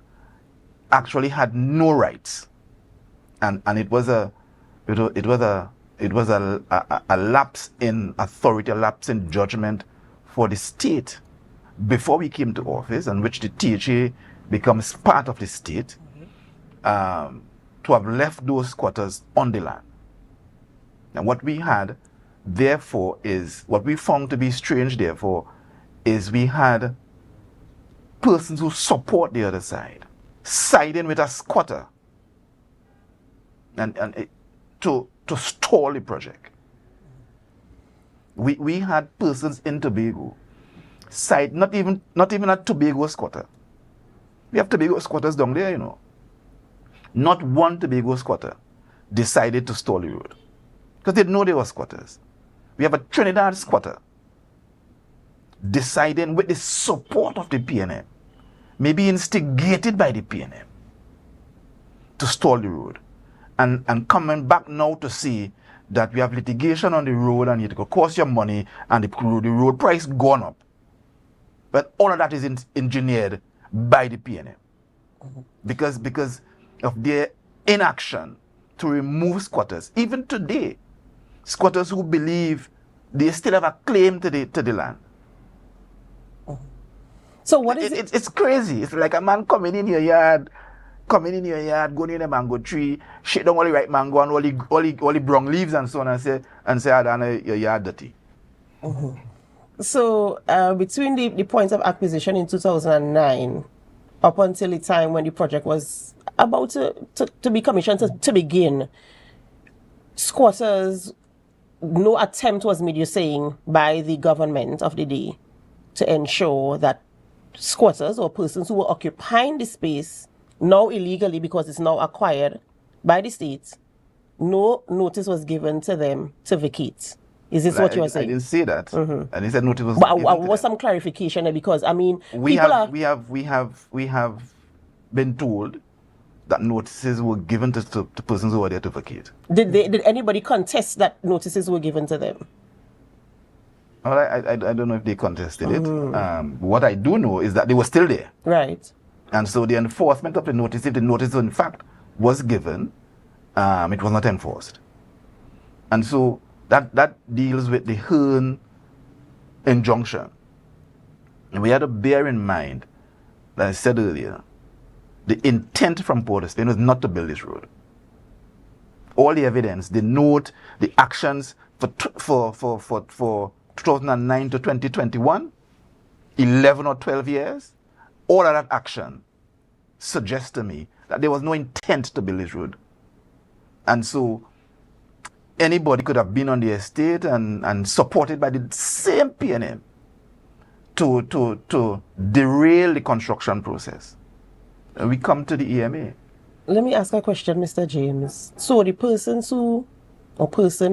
actually had no rights, and it was a lapse in authority, a lapse in judgment for the state before we came to office, and which the THA becomes part of the state, to have left those squatters on the land. And what we had, therefore, is what we found to be strange, therefore, is we had persons who support the other side siding with a squatter and to stall the project. We had persons in Tobago side, not even a Tobago squatter. We have Tobago squatters down there, you know. Not one Tobago squatter decided to stall the road because they know they were squatters. We have a Trinidad squatter deciding with the support of the PNM, maybe instigated by the PNM, to stall the road. And coming back now to see that we have litigation on the road and it could cost you money and the road price gone up. But all of that is engineered by the PNM because of their inaction to remove squatters. Even today, squatters who believe they still have a claim to the land. So what is it? It's crazy. It's like a man coming in your yard, going in a mango tree, shake down all the ripe mango and all the brown leaves and so on, and say, Adana, your yard dirty. So between the point of acquisition in 2009 up until the time when the project was about to be commissioned to begin, squatters, no attempt was made, you're saying, by the government of the day to ensure that squatters or persons who were occupying the space, now illegally because it's now acquired by the state, no notice was given to them to vacate. Is this what you're saying? I didn't say that. And he said notice was given. But was some clarification there? Because I mean, we have been told that notices were given to persons who were there to vacate. Did anybody contest that notices were given to them? Well, I don't know if they contested it. What I do know is that they were still there. Right. And so the enforcement of the notice, if the notice in fact was given, it was not enforced. And so that deals with the Hearn injunction. And we had to bear in mind, that I said earlier, the intent from Port of Spain was not to build this road. All the evidence, the note, the actions for 2009 to 2021, 11 or 12 years, all of that action suggests to me that there was no intent to build this road. And so anybody could have been on the estate and supported by the same PNM to derail the construction process. And we come to the EMA. Let me ask a question, Mr. James. So the person,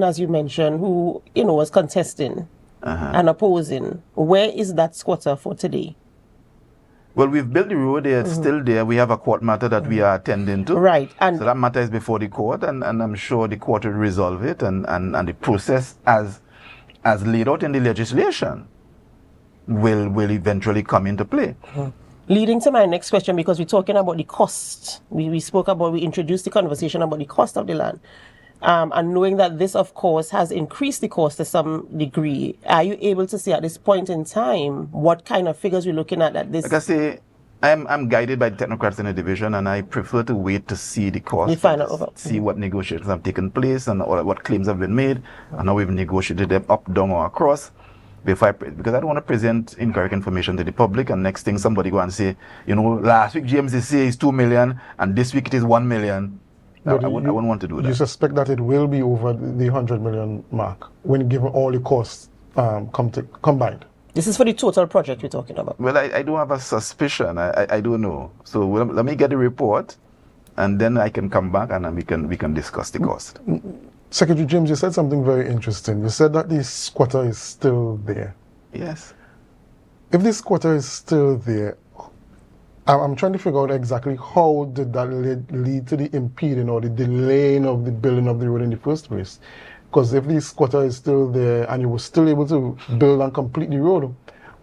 as you mentioned, who was contesting and opposing, where is that squatter for today? Well, we've built the road, they're still there. We have a court matter that we are attending to. Right. And so that matter is before the court, and I'm sure the court will resolve it, and the process as laid out in the legislation will eventually come into play. Leading to my next question, because we're talking about the cost. We introduced the conversation about the cost of the land. And knowing that this, of course, has increased the cost to some degree, are you able to say at this point in time what kind of figures we're looking at this? Like I say, I'm guided by the technocrats in the division, and I prefer to wait to see the cost, see what negotiations have taken place and what claims have been made, and how we've negotiated them up, down, or across. Because I don't want to present incorrect information to the public, and next thing somebody go and say, last week James they say it's 2 million, and this week it is 1 million. I wouldn't want to do that. You suspect that it will be over the 100 million mark when given all the costs combined? This is for the total project we're talking about. Well, I don't have a suspicion. I don't know. So let me get the report, and then I can come back and we can discuss the cost. Secretary James, you said something very interesting. You said that the squatter is still there. Yes. If the squatter is still there, I'm trying to figure out exactly how did that lead to the impeding or the delaying of the building of the road in the first place. Because if the squatter is still there and you were still able to build and complete the road,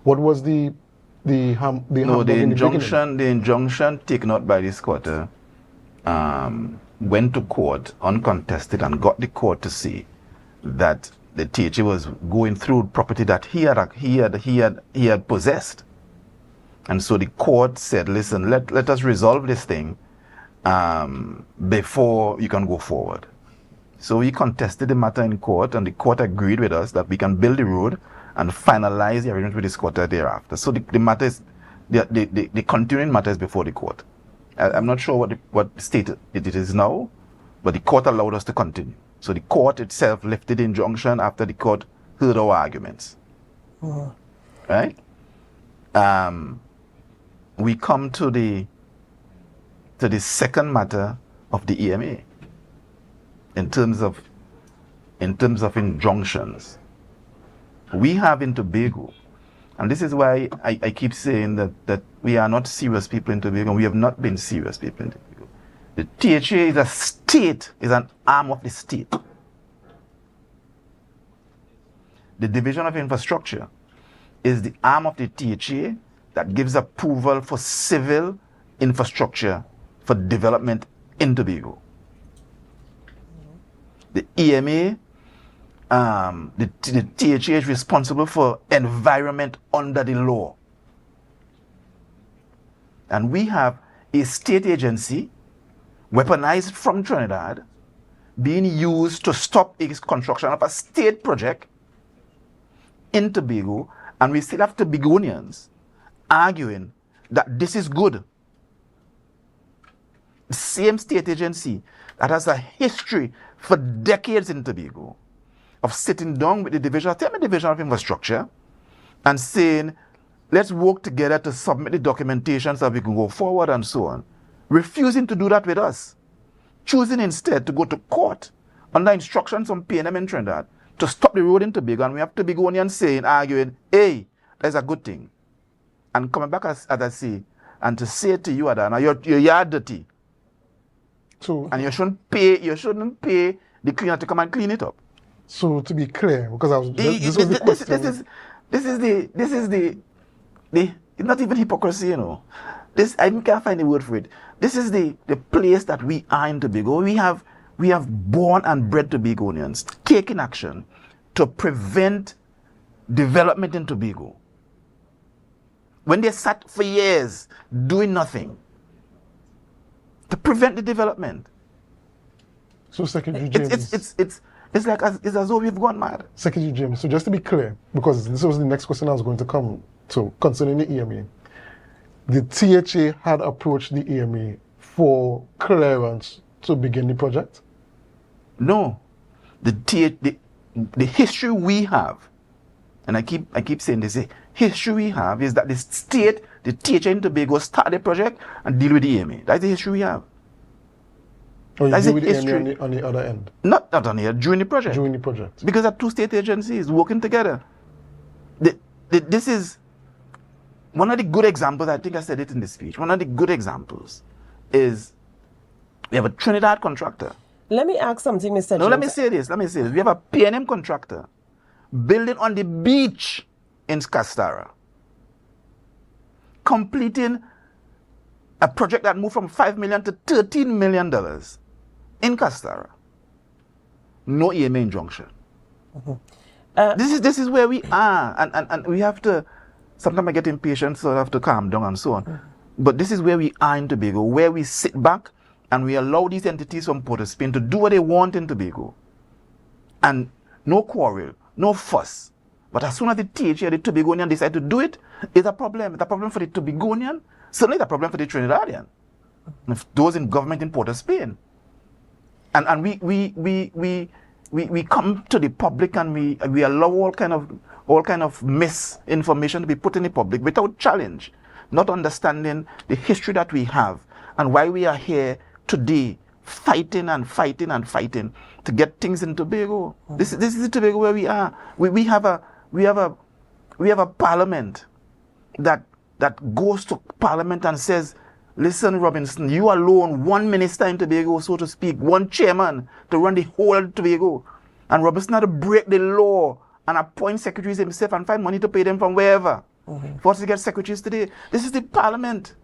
what was the injunction taken out by the squatter went to court uncontested and got the court to see that the THA was going through property that he had possessed. And so the court said, listen, let us resolve this thing before you can go forward. So we contested the matter in court, and the court agreed with us that we can build the road and finalize the arrangement with the squatter thereafter. So the matter is, the continuing matter is before the court. I'm not sure what state it is now, but the court allowed us to continue. So the court itself lifted the injunction after the court heard our arguments. Right? We come to the second matter of the EMA in terms of injunctions. We have in Tobago, and this is why I keep saying that we are not serious people in Tobago, and we have not been serious people in Tobago. The THA is a state, is an arm of the state. The Division of Infrastructure is the arm of the THA that gives approval for civil infrastructure for development in Tobago. The EMA, the THA is responsible for environment under the law. And we have a state agency, weaponized from Trinidad, being used to stop the construction of a state project in Tobago, and we still have Tobagonians arguing that this is good. The same state agency that has a history for decades in Tobago of sitting down with the Division of Infrastructure and saying, let's work together to submit the documentation so we can go forward and so on. Refusing to do that with us. Choosing instead to go to court under instructions from PNM in Trinidad to stop the road in Tobago, and we have Tobagonians arguing, hey, that's a good thing. And coming back, as I say, and to say to you, Adana, your yard dirty. So, and you shouldn't pay the cleaner to come and clean it up. So to be clear, because this is the it's not even hypocrisy, I can't find a word for it. This is the place that we are in Tobago. We have born and bred Tobagonians taking action to prevent development in Tobago. When they sat for years doing nothing to prevent the development. So Secretary James, it's as though we've gone mad. Secretary James, so just to be clear, because this was the next question I was going to come to concerning the EMA. The THA had approached the EMA for clearance to begin the project? No. The history we have, and I keep saying this, the history we have is that the state, the THA in Tobago, started the project and deal with the EMA. That's the history we have. Or you deal with the EMA on the other end? Not on here, during the project. During the project. Because there are two state agencies working together. This is one of the good examples, I think I said it in the speech, one of the good examples is we have a Trinidad contractor. Let me ask something, Mr. James. No, let me say this. We have a PNM contractor building on the beach in Scarborough. completing a project that moved from $5 million to $13 million in Castara. No EMA injunction. This is where we are, and we have to. Sometimes I get impatient, so I have to calm down and so on. But this is where we are in Tobago, where we sit back and we allow these entities from Port of Spain to do what they want in Tobago, and no quarrel, no fuss. But as soon as the THA, the Tobagonian, decide to do it, it's a problem. It's a problem for the Tobagonian. Certainly, it's a problem for the Trinidadian. If those in government in Port of Spain, and we come to the public and we allow all kind of misinformation to be put in the public without challenge, not understanding the history that we have and why we are here today, fighting and fighting and fighting to get things in Tobago. This is the Tobago where we are. We have a parliament that goes to parliament and says, listen, Robinson, you alone, one minister in Tobago, so to speak, one chairman to run the whole Tobago. And Robinson had to break the law and appoint secretaries himself and find money to pay them from wherever for us to get secretaries today. This is the parliament.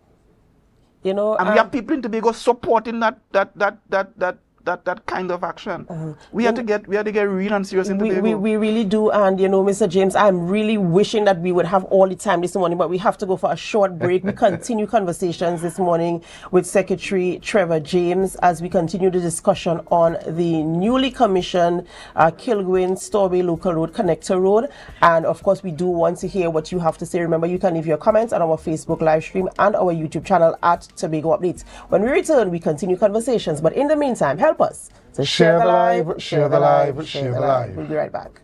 You know, and we have people in Tobago supporting that kind of action. We have to get real and serious in Tobago. We really do, and you know, Mr. James, I'm really wishing that we would have all the time this morning, but we have to go for a short break. We continue conversations this morning with Secretary Trevor James as we continue the discussion on the newly commissioned Kilgwyn-Store Bay Local Road Connector Road, and of course we do want to hear what you have to say. Remember, you can leave your comments on our Facebook live stream and our YouTube channel at Tobago Updates. When we return, we continue conversations, but in the meantime, help us to share the live, share the live, share the live. We'll be right back.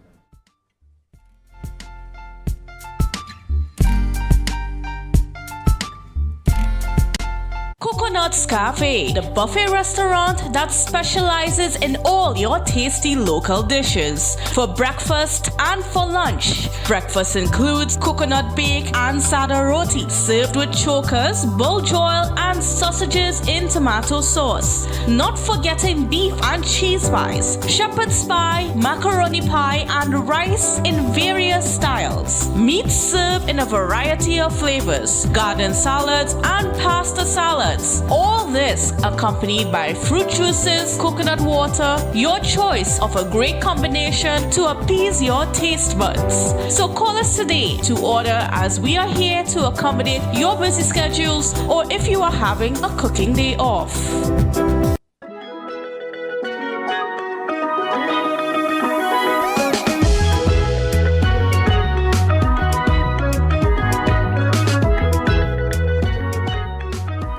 Coconut's Cafe, the buffet restaurant that specializes in all your tasty local dishes. For breakfast and for lunch. Breakfast includes coconut bake and sada roti, served with chokers, bull joil, and sausages in tomato sauce. Not forgetting beef and cheese pies, shepherd's pie, macaroni pie, and rice in various styles. Meat served in a variety of flavors, garden salads, and pasta salads. All this accompanied by fruit juices, coconut water, your choice of a great combination to appease your taste buds. So call us today to order, as we are here to accommodate your busy schedules or if you are having a cooking day off.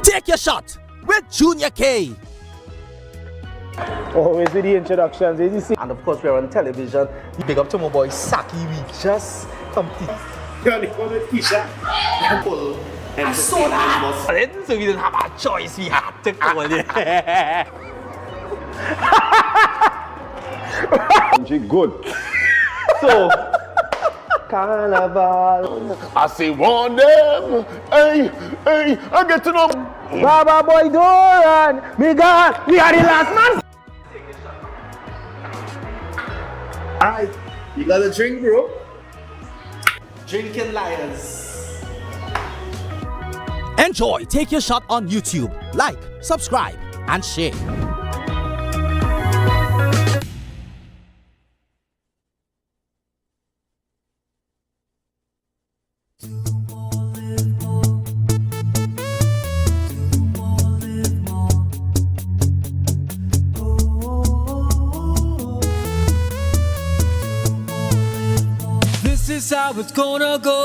Take your shot with Junior K. Always with the introductions, as you see. And of course, we're on television. Big up to my boy Saki. We just complete. I saw that. So we didn't have a choice. We had to call it. Good. So, Carnival. I say warn them. Hey, I get to know. Baba boy Doran. Me God, we are the last man. Alright, you got a drink, bro? Drinking liars. Enjoy Take Your Shot on YouTube. Like, subscribe, and share. This is how it's gonna go.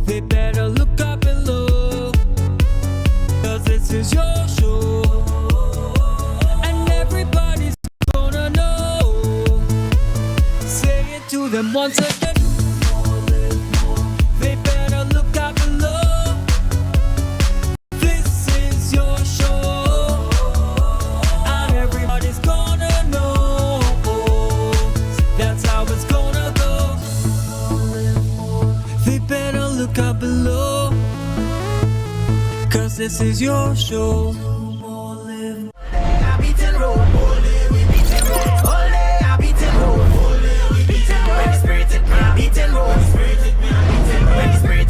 They better look up below, 'cause this is your show, and everybody's gonna know. Say it to them once again. They better look up below. This is your show, and everybody's gonna know. That's how it's gonna go. They better look up below, 'cause this is your show. When the spirit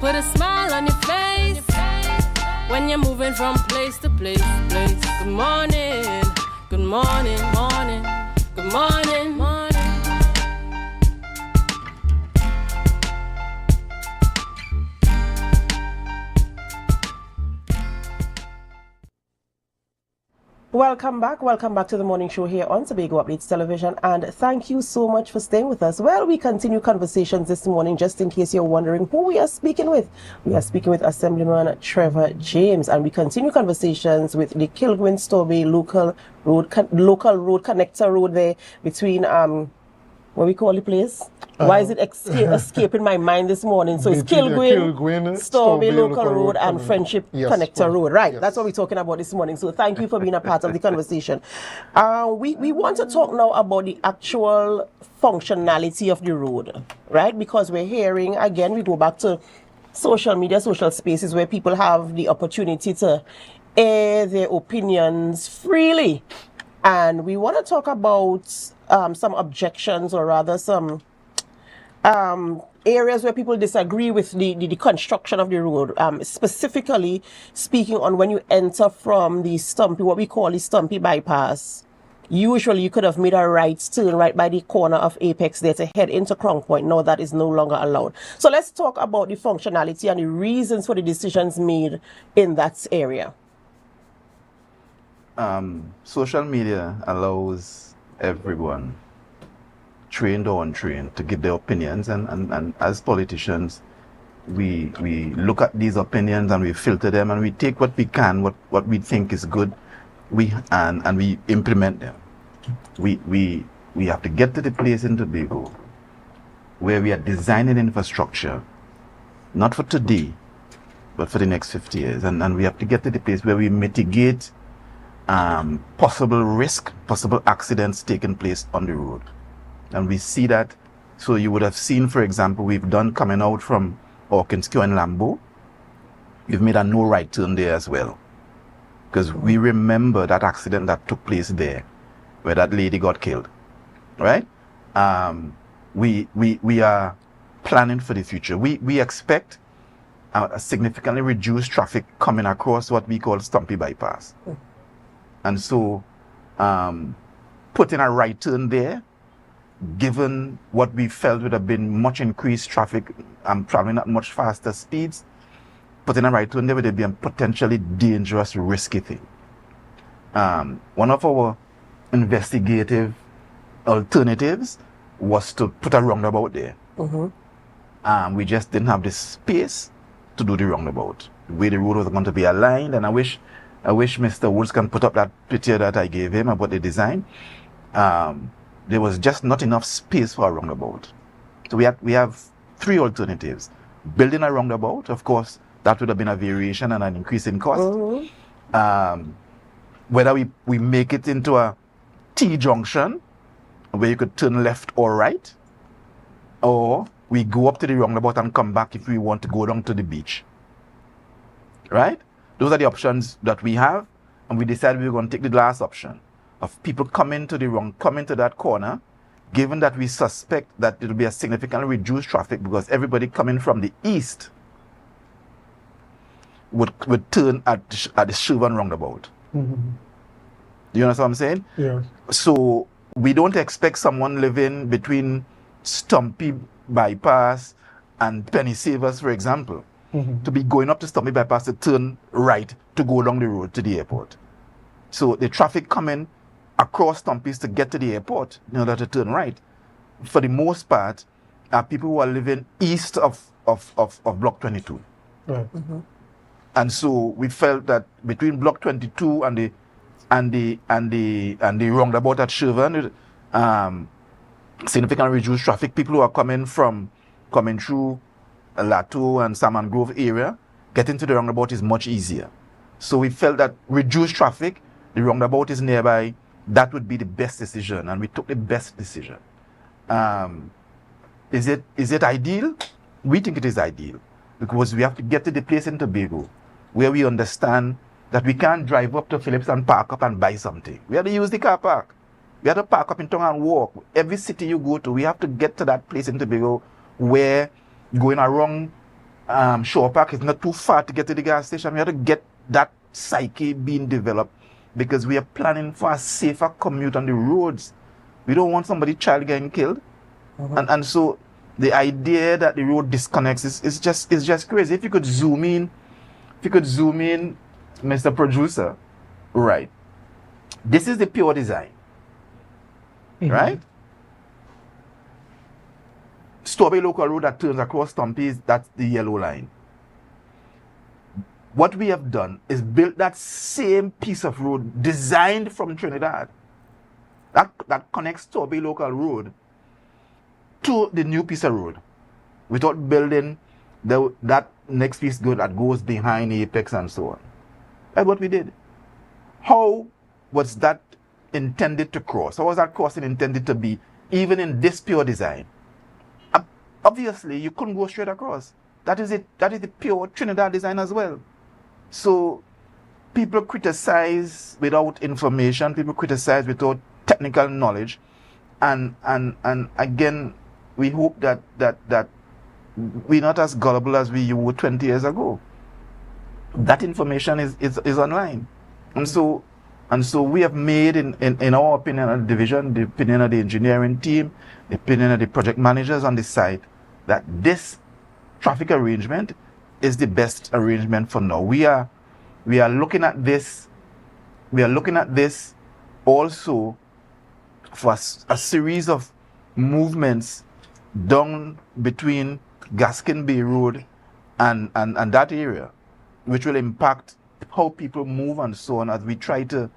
put a smile on your face when you're moving from place to place. Good morning, good morning, morning, good morning, morning. Welcome back to the morning show here on Tobago Updates Television, and thank you so much for staying with us. Well, we continue conversations this morning, just in case you're wondering who we are speaking with. We are speaking with Assemblyman Trevor James, and we continue conversations with the Kilgwyn-Store Bay local road connector road there between what we call the place? Why is it escaping my mind this morning? So it's Kilgwyn-Store Bay Local Road and Friendship Connector Road. Right, yes. That's what we're talking about this morning. So thank you for being a part of the conversation. We want to talk now about the actual functionality of the road, right? Because we're hearing, again, we go back to social media, social spaces where people have the opportunity to air their opinions freely. And we want to talk about some objections, or rather some areas where people disagree with the construction of the road, specifically speaking on when you enter from the Stumpy, what we call the Stumpy bypass. Usually you could have made a right turn right by the corner of Apex there to head into Crown Point. Now that is no longer allowed. So let's talk about the functionality and the reasons for the decisions made in that area. Social media allows everyone, trained or untrained, to give their opinions, and as politicians we look at these opinions and we filter them and we take what we can, what we think is good, and we implement them. We have to get to the place in Tobago where we are designing infrastructure not for today but for the next 50 years, and we have to get to the place where we mitigate possible risk, possible accidents taking place on the road. And we see that. So you would have seen, for example, we've done coming out from Hawkinsville and Lambeau, we've made a no right turn there as well, because we remember that accident that took place there where that lady got killed, right? We are planning for the future. We expect a significantly reduced traffic coming across what we call Stumpy bypass. And so putting a right turn there, given what we felt would have been much increased traffic and probably not much faster speeds, putting a right turn there would have been a potentially dangerous, risky thing. One of our investigative alternatives was to put a roundabout there. We just didn't have the space to do the roundabout. The way the road was going to be aligned, and I wish Mr. Woods can put up that picture that I gave him about the design. There was just not enough space for a roundabout. So we have three alternatives. Building a roundabout, of course, that would have been a variation and an increase in cost. Whether we make it into a T-junction where you could turn left or right, or we go up to the roundabout and come back if we want to go down to the beach. Right? Those are the options that we have, and we decided we were going to take the last option of people coming to that corner, given that we suspect that it will be a significantly reduced traffic because everybody coming from the east would turn at the Shervan roundabout. Do you understand what I'm saying? Yeah. So we don't expect someone living between Stumpy bypass and Penny Savers, for example, to be going up to Stumpy bypass to turn right to go along the road to the airport. So the traffic coming across Stumpy's to get to the airport in order to turn right, for the most part, are people who are living east of Block 22. Right. And so we felt that between Block 22 and the roundabout at Shervan, significantly reduced traffic. People who are coming through Lato and Salmon Grove area, getting to the roundabout is much easier. So we felt that reduced traffic, the roundabout is nearby, that would be the best decision, and we took the best decision. Is it ideal? We think it is ideal, because we have to get to the place in Tobago where we understand that we can't drive up to Phillips and park up and buy something. We have to use the car park. We have to park up in town and walk. Every city you go to, we have to get to that place in Tobago where going around Shore Park is not too far to get to the gas station. We have to get that psyche being developed because we are planning for a safer commute on the roads. We don't want somebody child getting killed. And so the idea that the road disconnects is just crazy. If you could zoom in, Mr. Producer, right? This is the pure design, right? Store Bay local road that turns across Stumpy's, that's the yellow line. What we have done is built that same piece of road designed from Trinidad that connects Store Bay local road to the new piece of road without building that next piece that goes behind Apex and so on. That's what we did. How was that intended to cross? How was that crossing intended to be, even in this pure design? Obviously, you couldn't go straight across. That is it. That is the pure Trinidad design as well. So people criticize without information. People criticize without technical knowledge. And again, we hope that we're not as gullible as we were 20 years ago. That information is online. And so we have made, in our opinion, of the division, the opinion of the engineering team, the opinion of the project managers on the site, that this traffic arrangement is the best arrangement for now. We are looking at this. We are looking at this also for a series of movements down between Gaskin Bay Road and that area, which will impact how people move and so on as we try to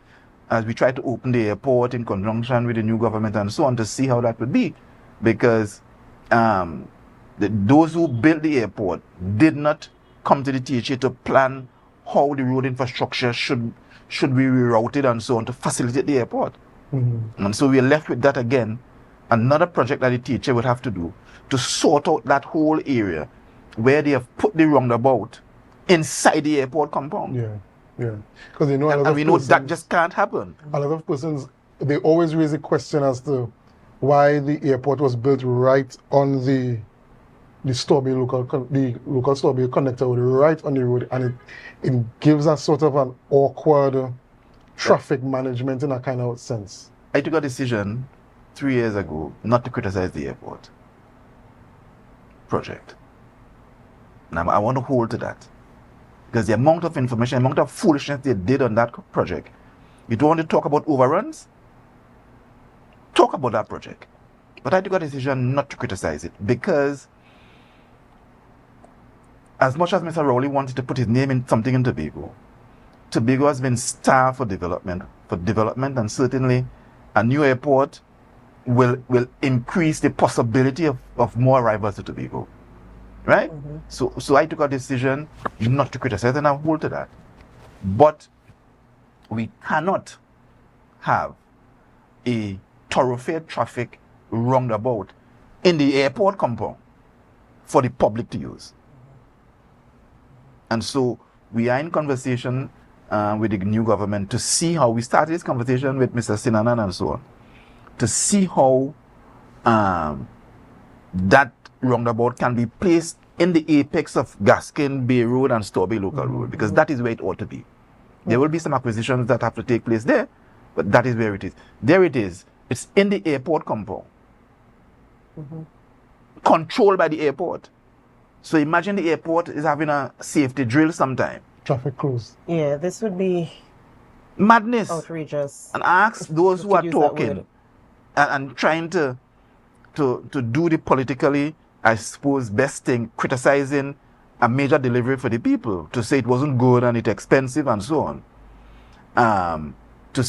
open the airport in conjunction with the new government and so on, to see how that would be, because those who built the airport did not come to the THA to plan how the road infrastructure should be rerouted and so on to facilitate the airport. And so we are left with that again, another project that the THA would have to do to sort out that whole area where they have put the roundabout inside the airport compound. Yeah. Because you know, and we know that just can't happen. A lot of persons, they always raise a question as to why the airport was built right on the Store Bay local Store Bay connector road, right on the road, and it gives us sort of an awkward traffic management in a kind of sense. I took a decision 3 years ago not to criticize the airport project. Now I want to hold to that, because the amount of information, the amount of foolishness they did on that project. You don't want to talk about overruns? Talk about that project. But I took a decision not to criticize it, because as much as Mr. Rowley wanted to put his name in something in Tobago, Tobago has been starved for development, and certainly a new airport will increase the possibility of more arrivals to Tobago, right? So I took a decision not to criticize, and I hold to that. But we cannot have a thoroughfare traffic roundabout in the airport compound for the public to use. And so we are in conversation with the new government to see how, we started this conversation with Mr. Sinanan and so on, to see how that roundabout can be placed in the apex of Gaskin Bay Road and Store Bay local road, because that is where it ought to be. There will be some acquisitions that have to take place there, but that is where it is. There it is. It's in the airport compound. Controlled by the airport. So imagine the airport is having a safety drill sometime. Traffic close. Yeah, this would be madness. Outrageous. And ask those who are talking and trying to do the politically, I suppose, best thing, criticizing a major delivery for the people, to say it wasn't good and it's expensive and so on. To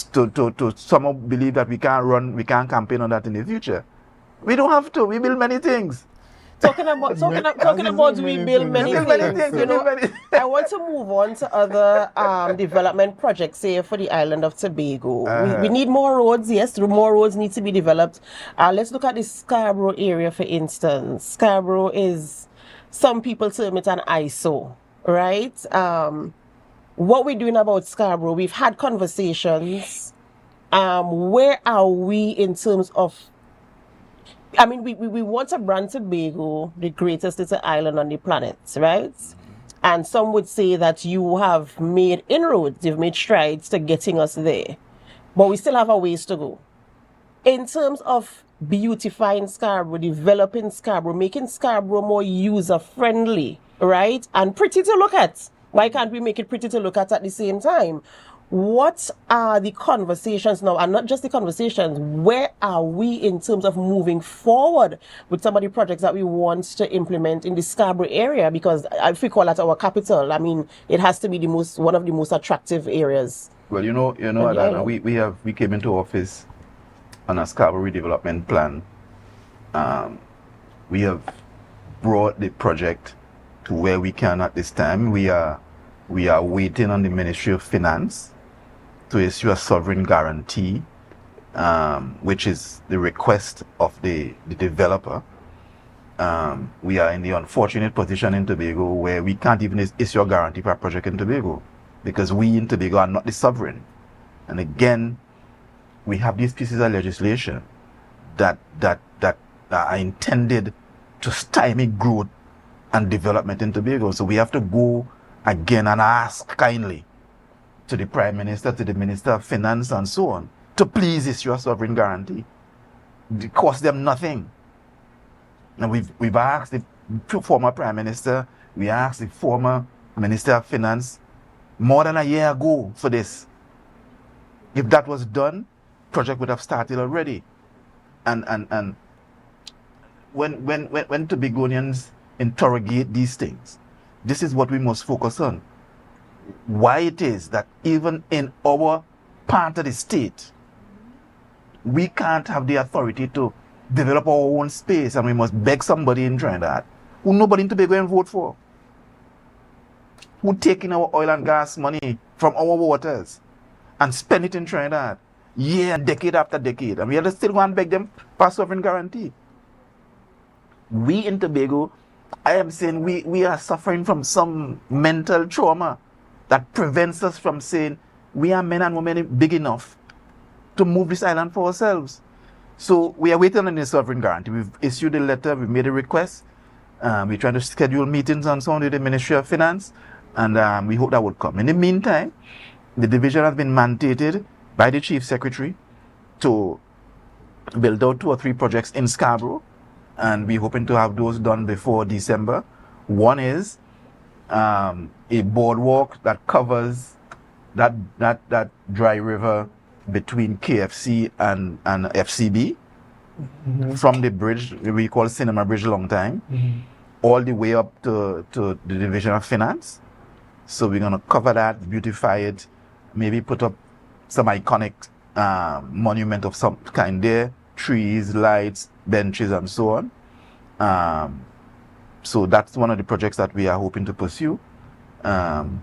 somehow believe that we can't campaign on that in the future. We don't have to. We build many things. Talking about we build many things. You know, I want to move on to other development projects, say for the island of Tobago. We need more roads. Yes, more roads need to be developed. Let's look at the Scarborough area, for instance. Scarborough is, some people term it an ISO, right? What we're doing about Scarborough, we've had conversations. Where are we in terms of I mean, we want to brand Tobago the greatest little island on the planet, right? And some would say that you have made inroads, you've made strides to getting us there. But we still have a ways to go. In terms of beautifying Scarborough, developing Scarborough, making Scarborough more user-friendly, right? And pretty to look at. Why can't we make it pretty to look at the same time? What are the conversations now? And not just the conversations, where are we in terms of moving forward with some of the projects that we want to implement in the Scarborough area? Because if we call that our capital, I mean, it has to be one of the most attractive areas. Well, you know, Adana, we came into office on a Scarborough redevelopment plan. We have brought the project to where we can at this time. We are waiting on the Ministry of Finance to issue a sovereign guarantee, which is the request of the developer. We are in the unfortunate position in Tobago where we can't even issue a guarantee for a project in Tobago because we in Tobago are not the sovereign. And again, we have these pieces of legislation that are intended to stymie growth and development in Tobago. So we have to go again and ask kindly to the Prime Minister, to the Minister of Finance and so on, to please issue a sovereign guarantee. It costs them nothing. And we've asked the former Prime Minister, we asked the former Minister of Finance more than a year ago for this. If that was done, project would have started already. And when Tobagonians interrogate these things, this is what we must focus on. Why it is that even in our part of the state, we can't have the authority to develop our own space, and we must beg somebody in Trinidad who nobody in Tobago and vote for, who taking our oil and gas money from our waters and spend it in Trinidad year and decade after decade, and we have to still go and beg them for a sovereign guarantee. We in Tobago, I am saying we are suffering from some mental trauma that prevents us from saying we are men and women big enough to move this island for ourselves. So we are waiting on the sovereign guarantee. We've issued a letter, we've made a request. We're trying to schedule meetings and so on with the Ministry of Finance, and we hope that would come. In the meantime, the division has been mandated by the Chief Secretary to build out 2 or 3 projects in Scarborough, and we're hoping to have those done before December. One is a boardwalk that covers that dry river between KFC and FCB, from the bridge we call Cinema Bridge long time, all the way up to the Division of Finance. So we're going to cover that, beautify it, maybe put up some iconic monument of some kind there, trees, lights, benches, and so on. So that's one of the projects that we are hoping to pursue.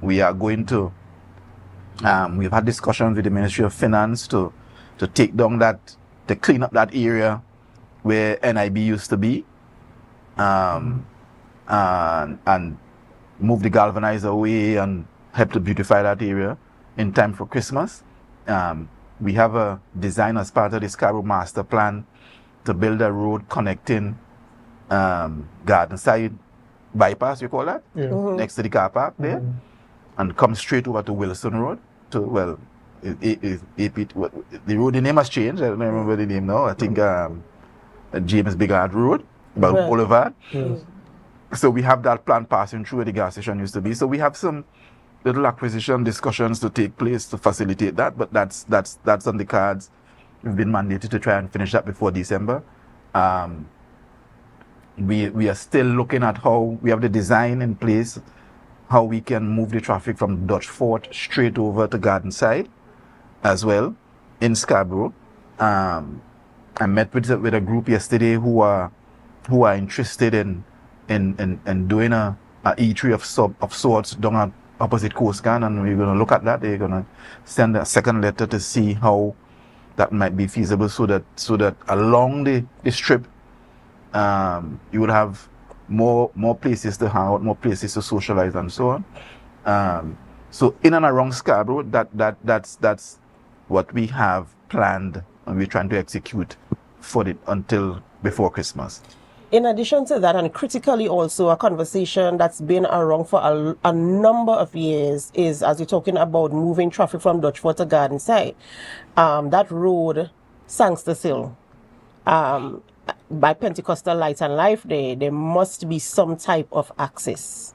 We are going to, we've had discussions with the Ministry of Finance to take down to clean up that area where NIB used to be, and move the galvanizer away and help to beautify that area in time for Christmas. We have a design as part of the Scarborough Master Plan to build a road connecting Gardenside bypass, you call that? Yeah. Next to the car park there, and come straight over to Wilson Road. The road, the name has changed. I don't remember the name now. I think James Bigard Road, Boulevard. Yes. So we have that plan passing through where the gas station used to be. So we have some little acquisition discussions to take place to facilitate that, but that's on the cards. We've been mandated to try and finish that before December. We are still looking at how we have the design in place, how we can move the traffic from Dutch Fort straight over to Gardenside as well in Scarborough. I met with a group yesterday who are interested in doing a eatery of sorts down at opposite Coast Guard, and we're going to look at that. They're going to send a second letter to see how that might be feasible, so that along the strip you would have more places to hang out, more places to socialize, and so on. So in and around Scarborough, that's what we have planned and we're trying to execute until before Christmas. In addition to that, and critically also, a conversation that's been around for a number of years is, as you're talking about moving traffic from Dutch Fort to Garden Side, that road, Sangsters Hill, by Pentecostal Light and Life Day, there must be some type of access.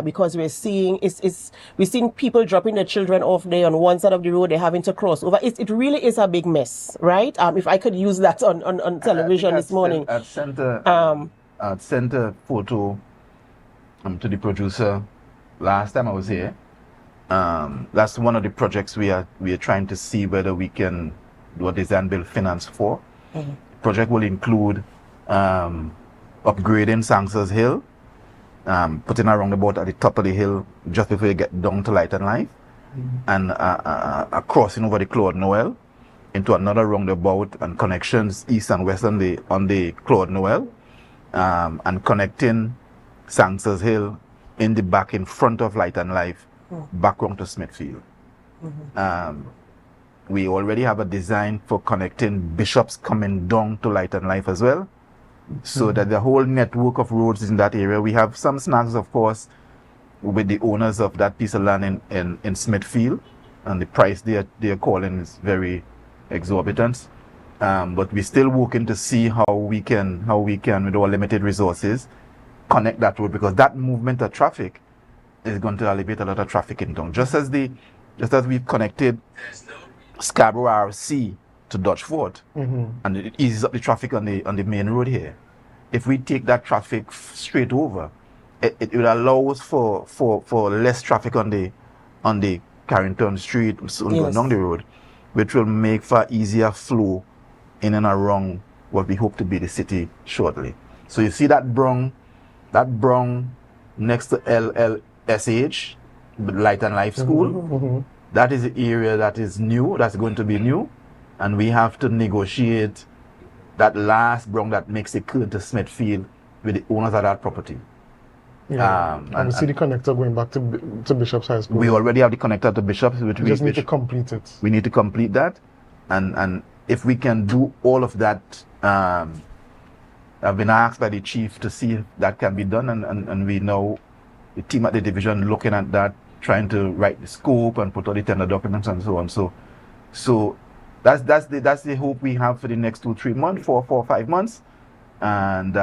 Because we're seeing people dropping their children off there on one side of the road, they're having to cross over. It really is a big mess, right? If I could use that on television this morning. I'd sent a photo to the producer last time I was here. That's one of the projects we are trying to see whether we can do a design build finance for. Mm-hmm. The project will include upgrading Sangsters Hill, putting a roundabout at the top of the hill just before you get down to Light and Life, and a crossing over the Claude Noel into another roundabout and connections east and west on the Claude Noel, and connecting Sangsters Hill in the back in front of Light and Life back round to Smithfield. We already have a design for connecting Bishops coming down to Light and Life as well, so that the whole network of roads in that area. We have some snags, of course, with the owners of that piece of land in Smithfield, and the price they are calling is very exorbitant. But we're still working to see how we can with our limited resources connect that road, because that movement of traffic is going to alleviate a lot of traffic in town. Just as we've connected Scarborough RC to Dutch Fort, and it eases up the traffic on the main road here. If we take that traffic straight over, it will allow us for less traffic on the Carrington Street, going down the road, which will make for easier flow in and around what we hope to be the city shortly. So you see that brong next to LLSH, Light and Life School. That is the area that is new, that's going to be new, and we have to negotiate that last brong that makes it clear to Smithfield with the owners of that property. And we see the connector going back to Bishop's High School. We already have the connector to Bishop's, which we just need to complete it. We need to complete that, and if we can do all of that, I've been asked by the chief to see if that can be done, and we know the team at the division looking at that, trying to write the scope and put all the tender documents and so on. So that's the hope we have for the next 2-3 months, 4 or 5 months, and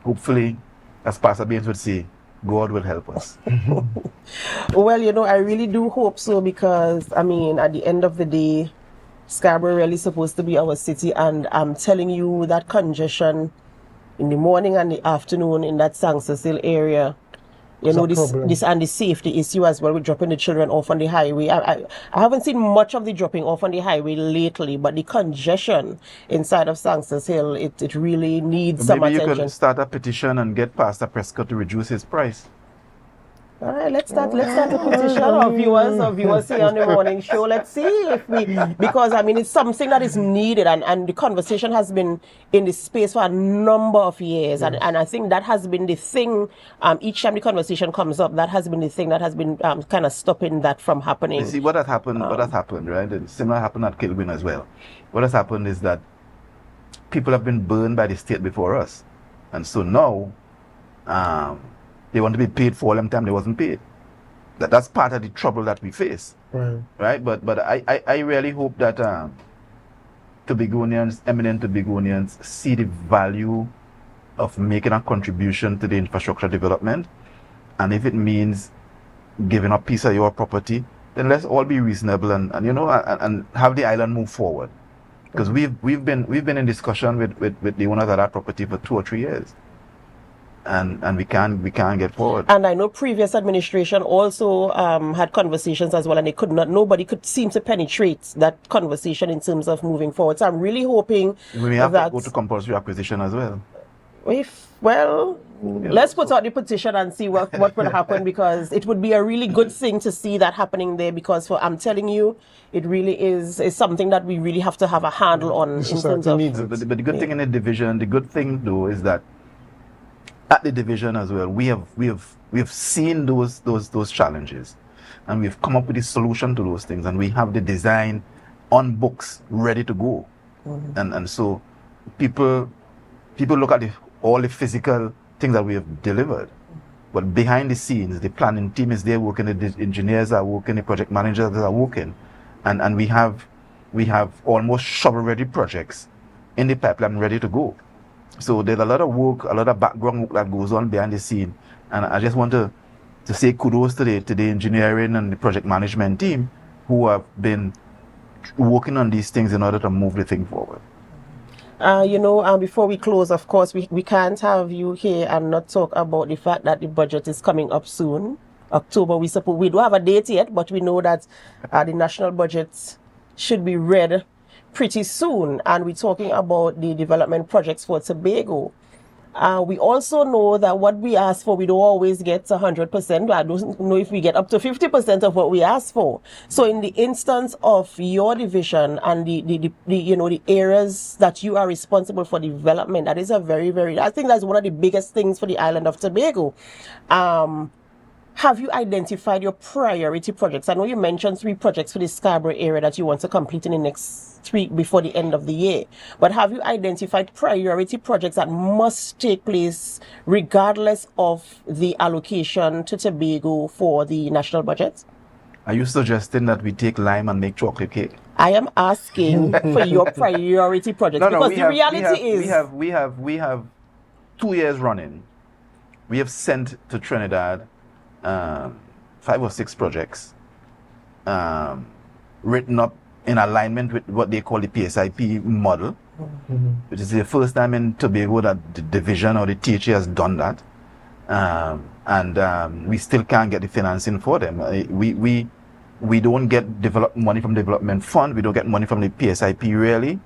hopefully, as Pastor Baines would say, God will help us. Well, I really do hope so, because at the end of the day, Scarborough really supposed to be our city, and I'm telling you that congestion in the morning and the afternoon in that Sangsters Hill area, this and the safety issue as well with dropping the children off on the highway. I haven't seen much of the dropping off on the highway lately, but the congestion inside of Sangsters Hill, it really needs some attention. Maybe you could start a petition and get Pastor Prescott to reduce his price. All right, let's start a petition. Our viewers here on the morning show. Let's see if because it's something that is needed, and the conversation has been in this space for a number of years, and I think that has been the thing. Each time the conversation comes up, that has been the thing that has been kind of stopping that from happening. You see, what has happened, right? And similar happened at Kilgwyn as well. What has happened is that people have been burned by the state before us, and so now, they want to be paid for all them time they wasn't paid. That's part of the trouble that we face. Right? But I really hope that Tobagonians, eminent Tobagonians, see the value of making a contribution to the infrastructure development. And if it means giving up a piece of your property, then let's all be reasonable and have the island move forward. Because we've been in discussion with the owners of that property for 2 or 3 years. And we can't get forward. And I know previous administration also had conversations as well, and nobody could seem to penetrate that conversation in terms of moving forward. So I'm really hoping we have to go to compulsory acquisition as well. Let's put out the petition and see what will happen, because it would be a really good thing to see that happening there, because I'm telling you, it really is something that we really have to have a handle on in terms of. But the good thing in the division, the good thing though, is that at the division as well, we have seen those challenges, and we've come up with a solution to those things, and we have the design on books ready to go. And so people look at all the physical things that we have delivered. But behind the scenes, the planning team is there working, the engineers are working, the project managers are working. And we have almost shovel-ready projects in the pipeline ready to go. So there's a lot of work, a lot of background work that goes on behind the scene. And I just want to say kudos to the engineering and the project management team who have been working on these things in order to move the thing forward. Before we close, of course, we can't have you here and not talk about the fact that the budget is coming up soon. October, we don't have a date yet, but we know that the national budget should be read pretty soon. And we're talking about the development projects for Tobago. We also know that what we ask for, we don't always get 100%. I don't know if we get up to 50% of what we ask for. So in the instance of your division and the areas that you are responsible for development, that is a very, I think that's one of the biggest things for the island of Tobago. Have you identified your priority projects? I know you mentioned 3 projects for the Scarborough area that you want to complete in the next 3 before the end of the year. But have you identified priority projects that must take place regardless of the allocation to Tobago for the national budget? Are you suggesting that we take lime and make chocolate cake? I am asking for your priority projects because the reality is we have 2 years running. We have sent to Trinidad 5 or 6 projects written up in alignment with what they call the PSIP model, which is the first time in Tobago that the division or the THA has done that. We still can't get the financing for them. We don't get money from the development fund. We don't get money from the PSIP really.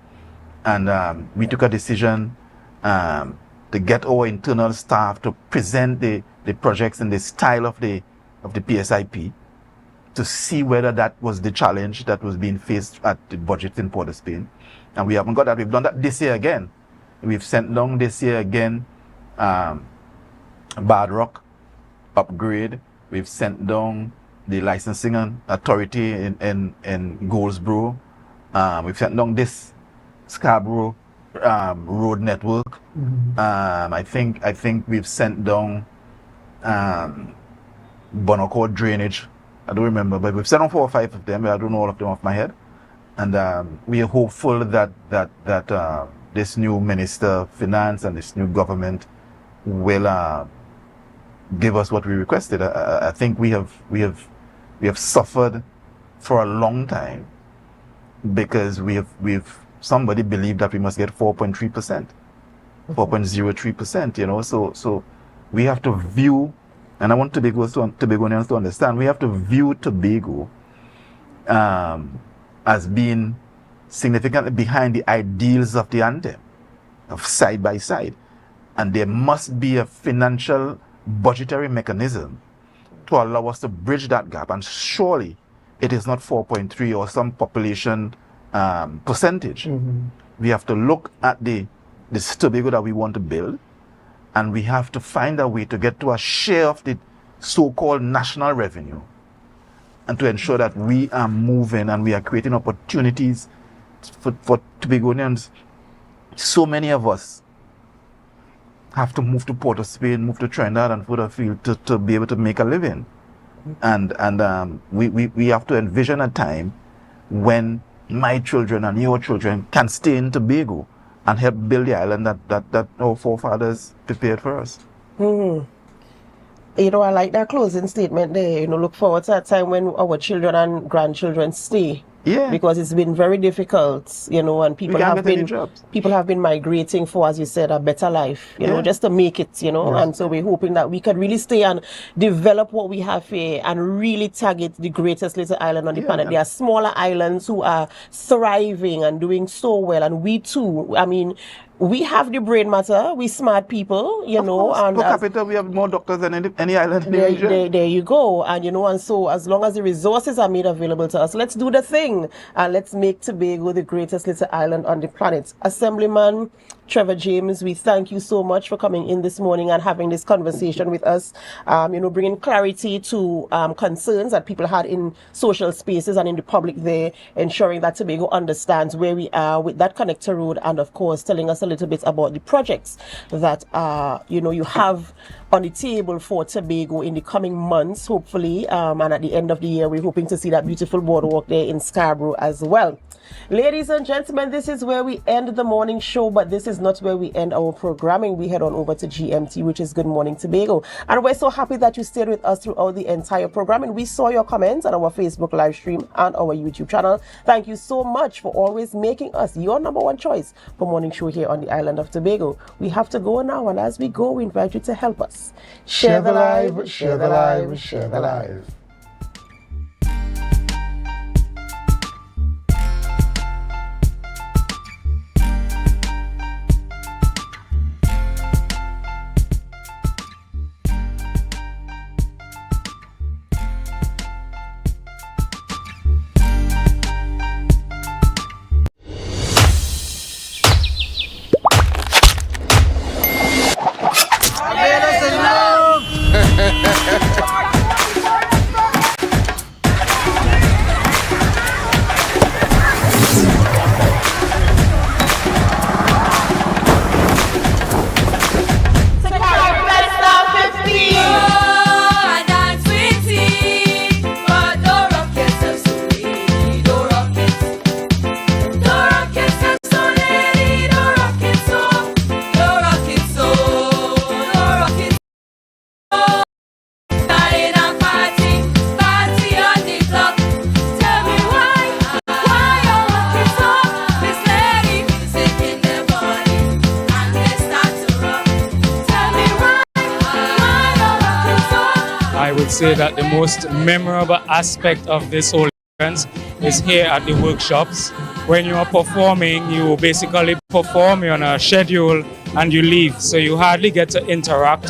And we took a decision to get our internal staff to present the projects in the style of the PSIP to see whether that was the challenge that was being faced at the budget in Port of Spain. And we haven't got that. We've done that this year again. We've sent down this year again Bad Rock upgrade. We've sent down the licensing authority in Goldsboro. We've sent down this Scarborough road network. I think we've sent down Bonacord drainage. I don't remember, but we've sent on 4 or 5 of them. I don't know all of them off my head. And we are hopeful that this new Minister of Finance and this new government will give us what we requested. I think we have suffered for a long time because somebody believed that we must get 4.3%, 4.03%. So we have to view. And I want Tobagonians to understand, we have to view Tobago as being significantly behind the ideals of the anthem, of side by side. And there must be a financial budgetary mechanism to allow us to bridge that gap. And surely it is not 4.3 or some population percentage. We have to look at the Tobago that we want to build. And we have to find a way to get to a share of the so-called national revenue and to ensure that we are moving and we are creating opportunities for Tobagonians. So many of us have to move to Port of Spain, move to Trinidad and further afield to be able to make a living. And we have to envision a time when my children and your children can stay in Tobago and help build the island that our forefathers prepared for us. I like that closing statement there. Look forward to that time when our children and grandchildren stay. Yeah. Because it's been very difficult, and people have been migrating for, as you said, a better life, just to make it, and so we're hoping that we can really stay and develop what we have here and really target the greatest little island on the planet. There are smaller islands who are thriving and doing so well, and we too, we have the brain matter, we smart people, and per capita we have more doctors than any island in the region. There you go. And and so as long as the resources are made available to us, let's do the thing and let's make Tobago the greatest little island on the planet. Assemblyman Trevor James, we thank you so much for coming in this morning and having this conversation with us, bringing clarity to concerns that people had in social spaces and in the public there, ensuring that Tobago understands where we are with that connector road, and of course telling us a little bit about the projects that you have on the table for Tobago in the coming months, hopefully, and at the end of the year we're hoping to see that beautiful boardwalk there in Scarborough as well. Ladies and gentlemen, this is where we end the morning show, but this is not where we end our programming. We head on over to GMT, which is Good Morning Tobago, and we're so happy that you stayed with us throughout the entire program, and we saw your comments on our Facebook live stream and our YouTube channel. Thank you so much for always making us your number one choice for morning show here on the island of Tobago. We have to go now, and as we go, we invite you to help us share the live, share the live, share the live. Say that the most memorable aspect of this whole event is here at the workshops. When you are performing, you basically perform, you're on a schedule and you leave, so you hardly get to interact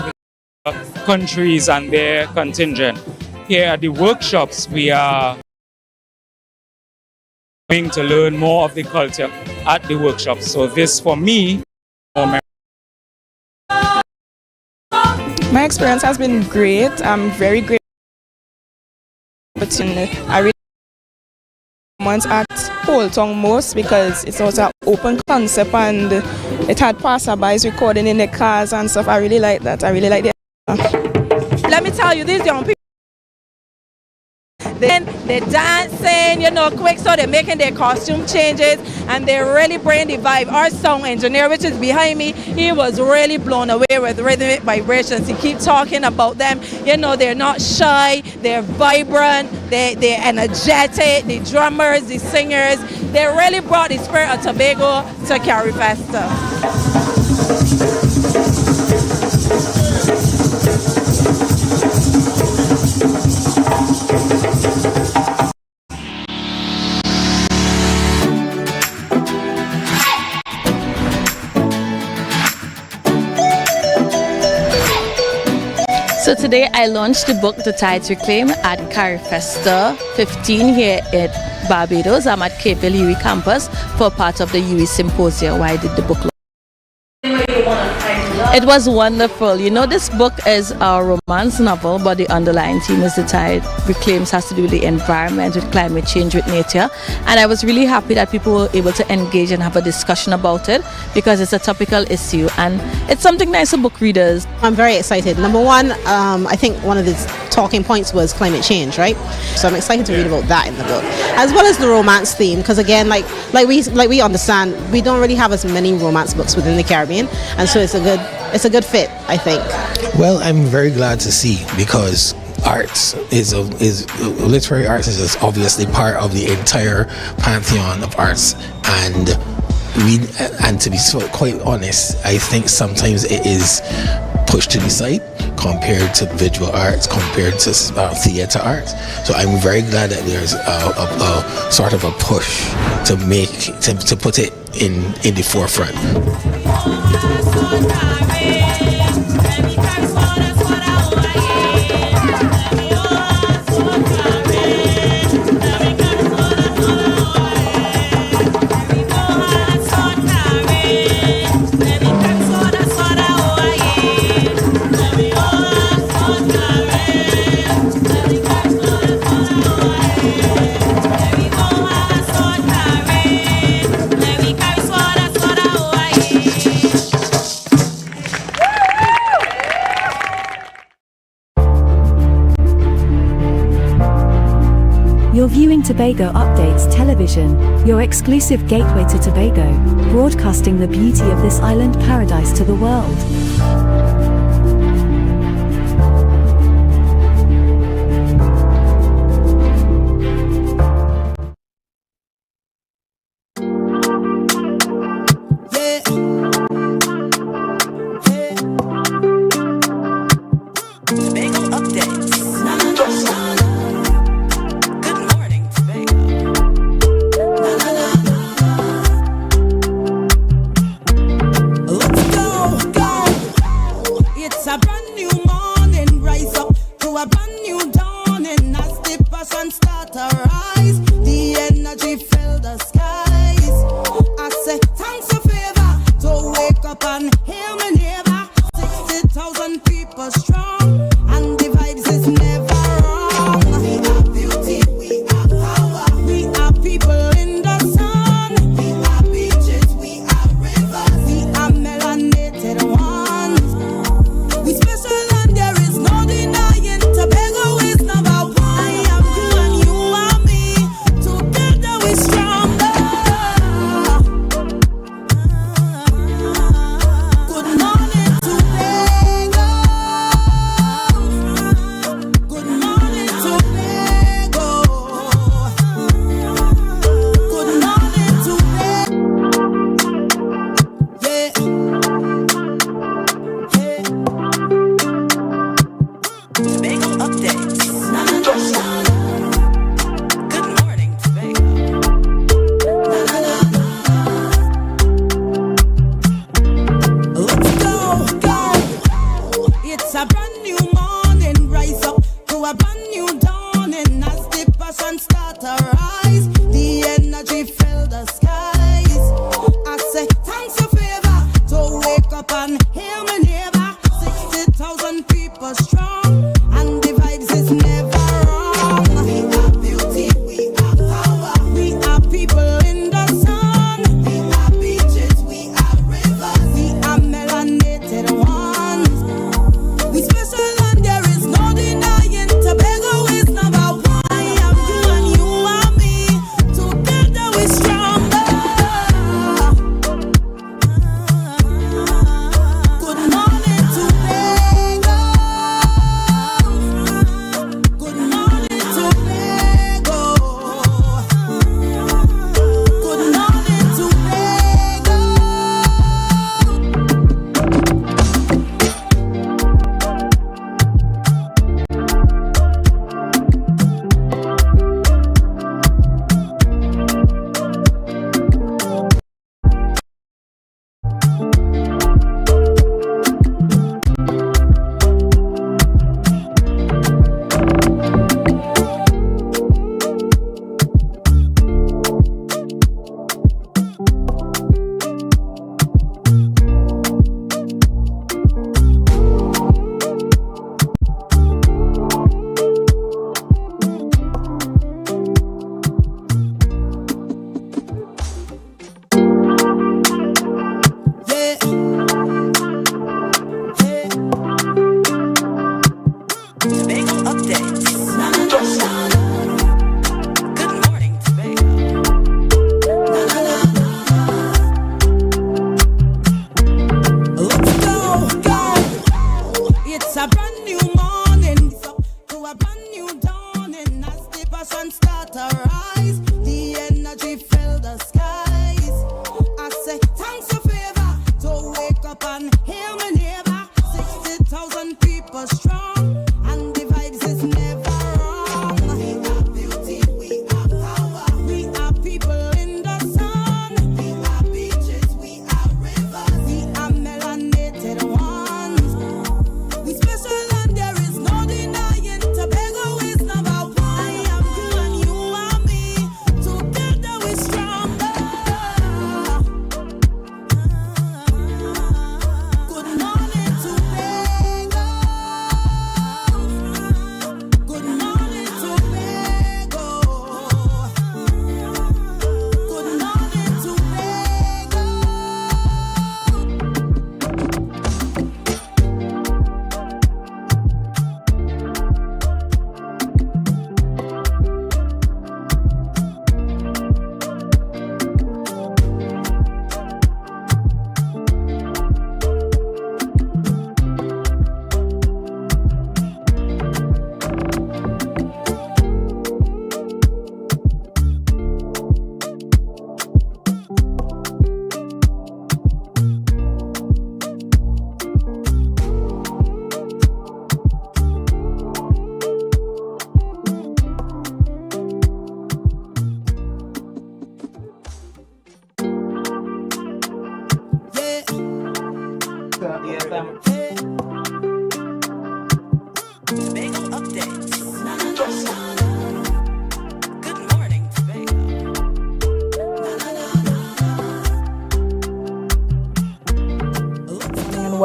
with countries and their contingent. Here at the workshops, we are going to learn more of the culture at the workshops. So this, for me, my experience has been great. I'm very grateful. I really want at Whole Tongue most because it was an open concept and it had passerbys recording in the cars and stuff. I really like that. I really like the. Let me tell you, these young people, then they're dancing, quick, so they're making their costume changes and they're really bringing the vibe. Our sound engineer, which is behind me, he was really blown away with rhythmic vibrations. He keeps talking about them. They're not shy, they're vibrant, they're energetic, the drummers, the singers. They really brought the spirit of Tobago to Carry Festa. So today I launched the book The Tides Reclaim at Carry Festa 15 here at Barbados. I'm at Cape Hill UWI campus for part of the UWI Symposium where I did the book launch. It was wonderful. This book is a romance novel, but the underlying theme is the tide reclaims has to do with the environment, with climate change, with nature. And I was really happy that people were able to engage and have a discussion about it because it's a topical issue and it's something nice for book readers. I'm very excited. Number one, I think one of the talking points was climate change, right? So I'm excited to read about that in the book, as well as the romance theme, because again, like we understand, we don't really have as many romance books within the Caribbean, and so it's a good fit, I think. Well, I'm very glad to see, because arts is literary arts is obviously part of the entire pantheon of arts, and to be quite honest, I think sometimes it is pushed to the side compared to visual arts, compared to theatre arts. So I'm very glad that there's a sort of a push to put it in the forefront. viewing Tobago Updates Television, your exclusive gateway to Tobago, broadcasting the beauty of this island paradise to the world.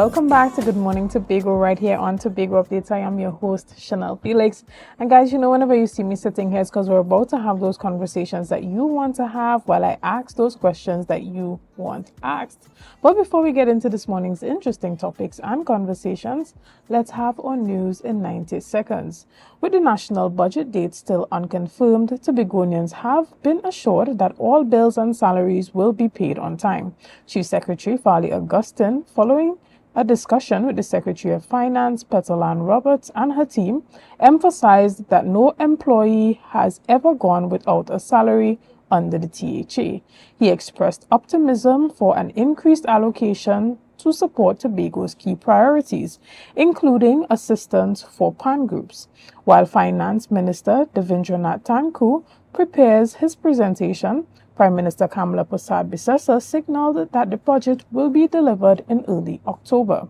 welcome back to Good Morning Tobago right here on Tobago Updates. I am your host, Chanel Felix. And guys, you know, whenever you see me sitting here, it's because we're about to have those conversations that you want to have while I ask those questions that you want asked. But before we get into this morning's interesting topics and conversations, let's have our news in 90 seconds. With the national budget date still unconfirmed, Tobagonians have been assured that all bills and salaries will be paid on time. Chief Secretary Farley Augustine, following a discussion with the Secretary of Finance, Petalyn Roberts, and her team, emphasized that no employee has ever gone without a salary under the THA. He expressed optimism for an increased allocation to support Tobago's key priorities, including assistance for PAN groups. While Finance Minister Devendranath Thakur prepares his presentation, Prime Minister Kamala Persad-Bissessar signaled that the budget will be delivered in early October.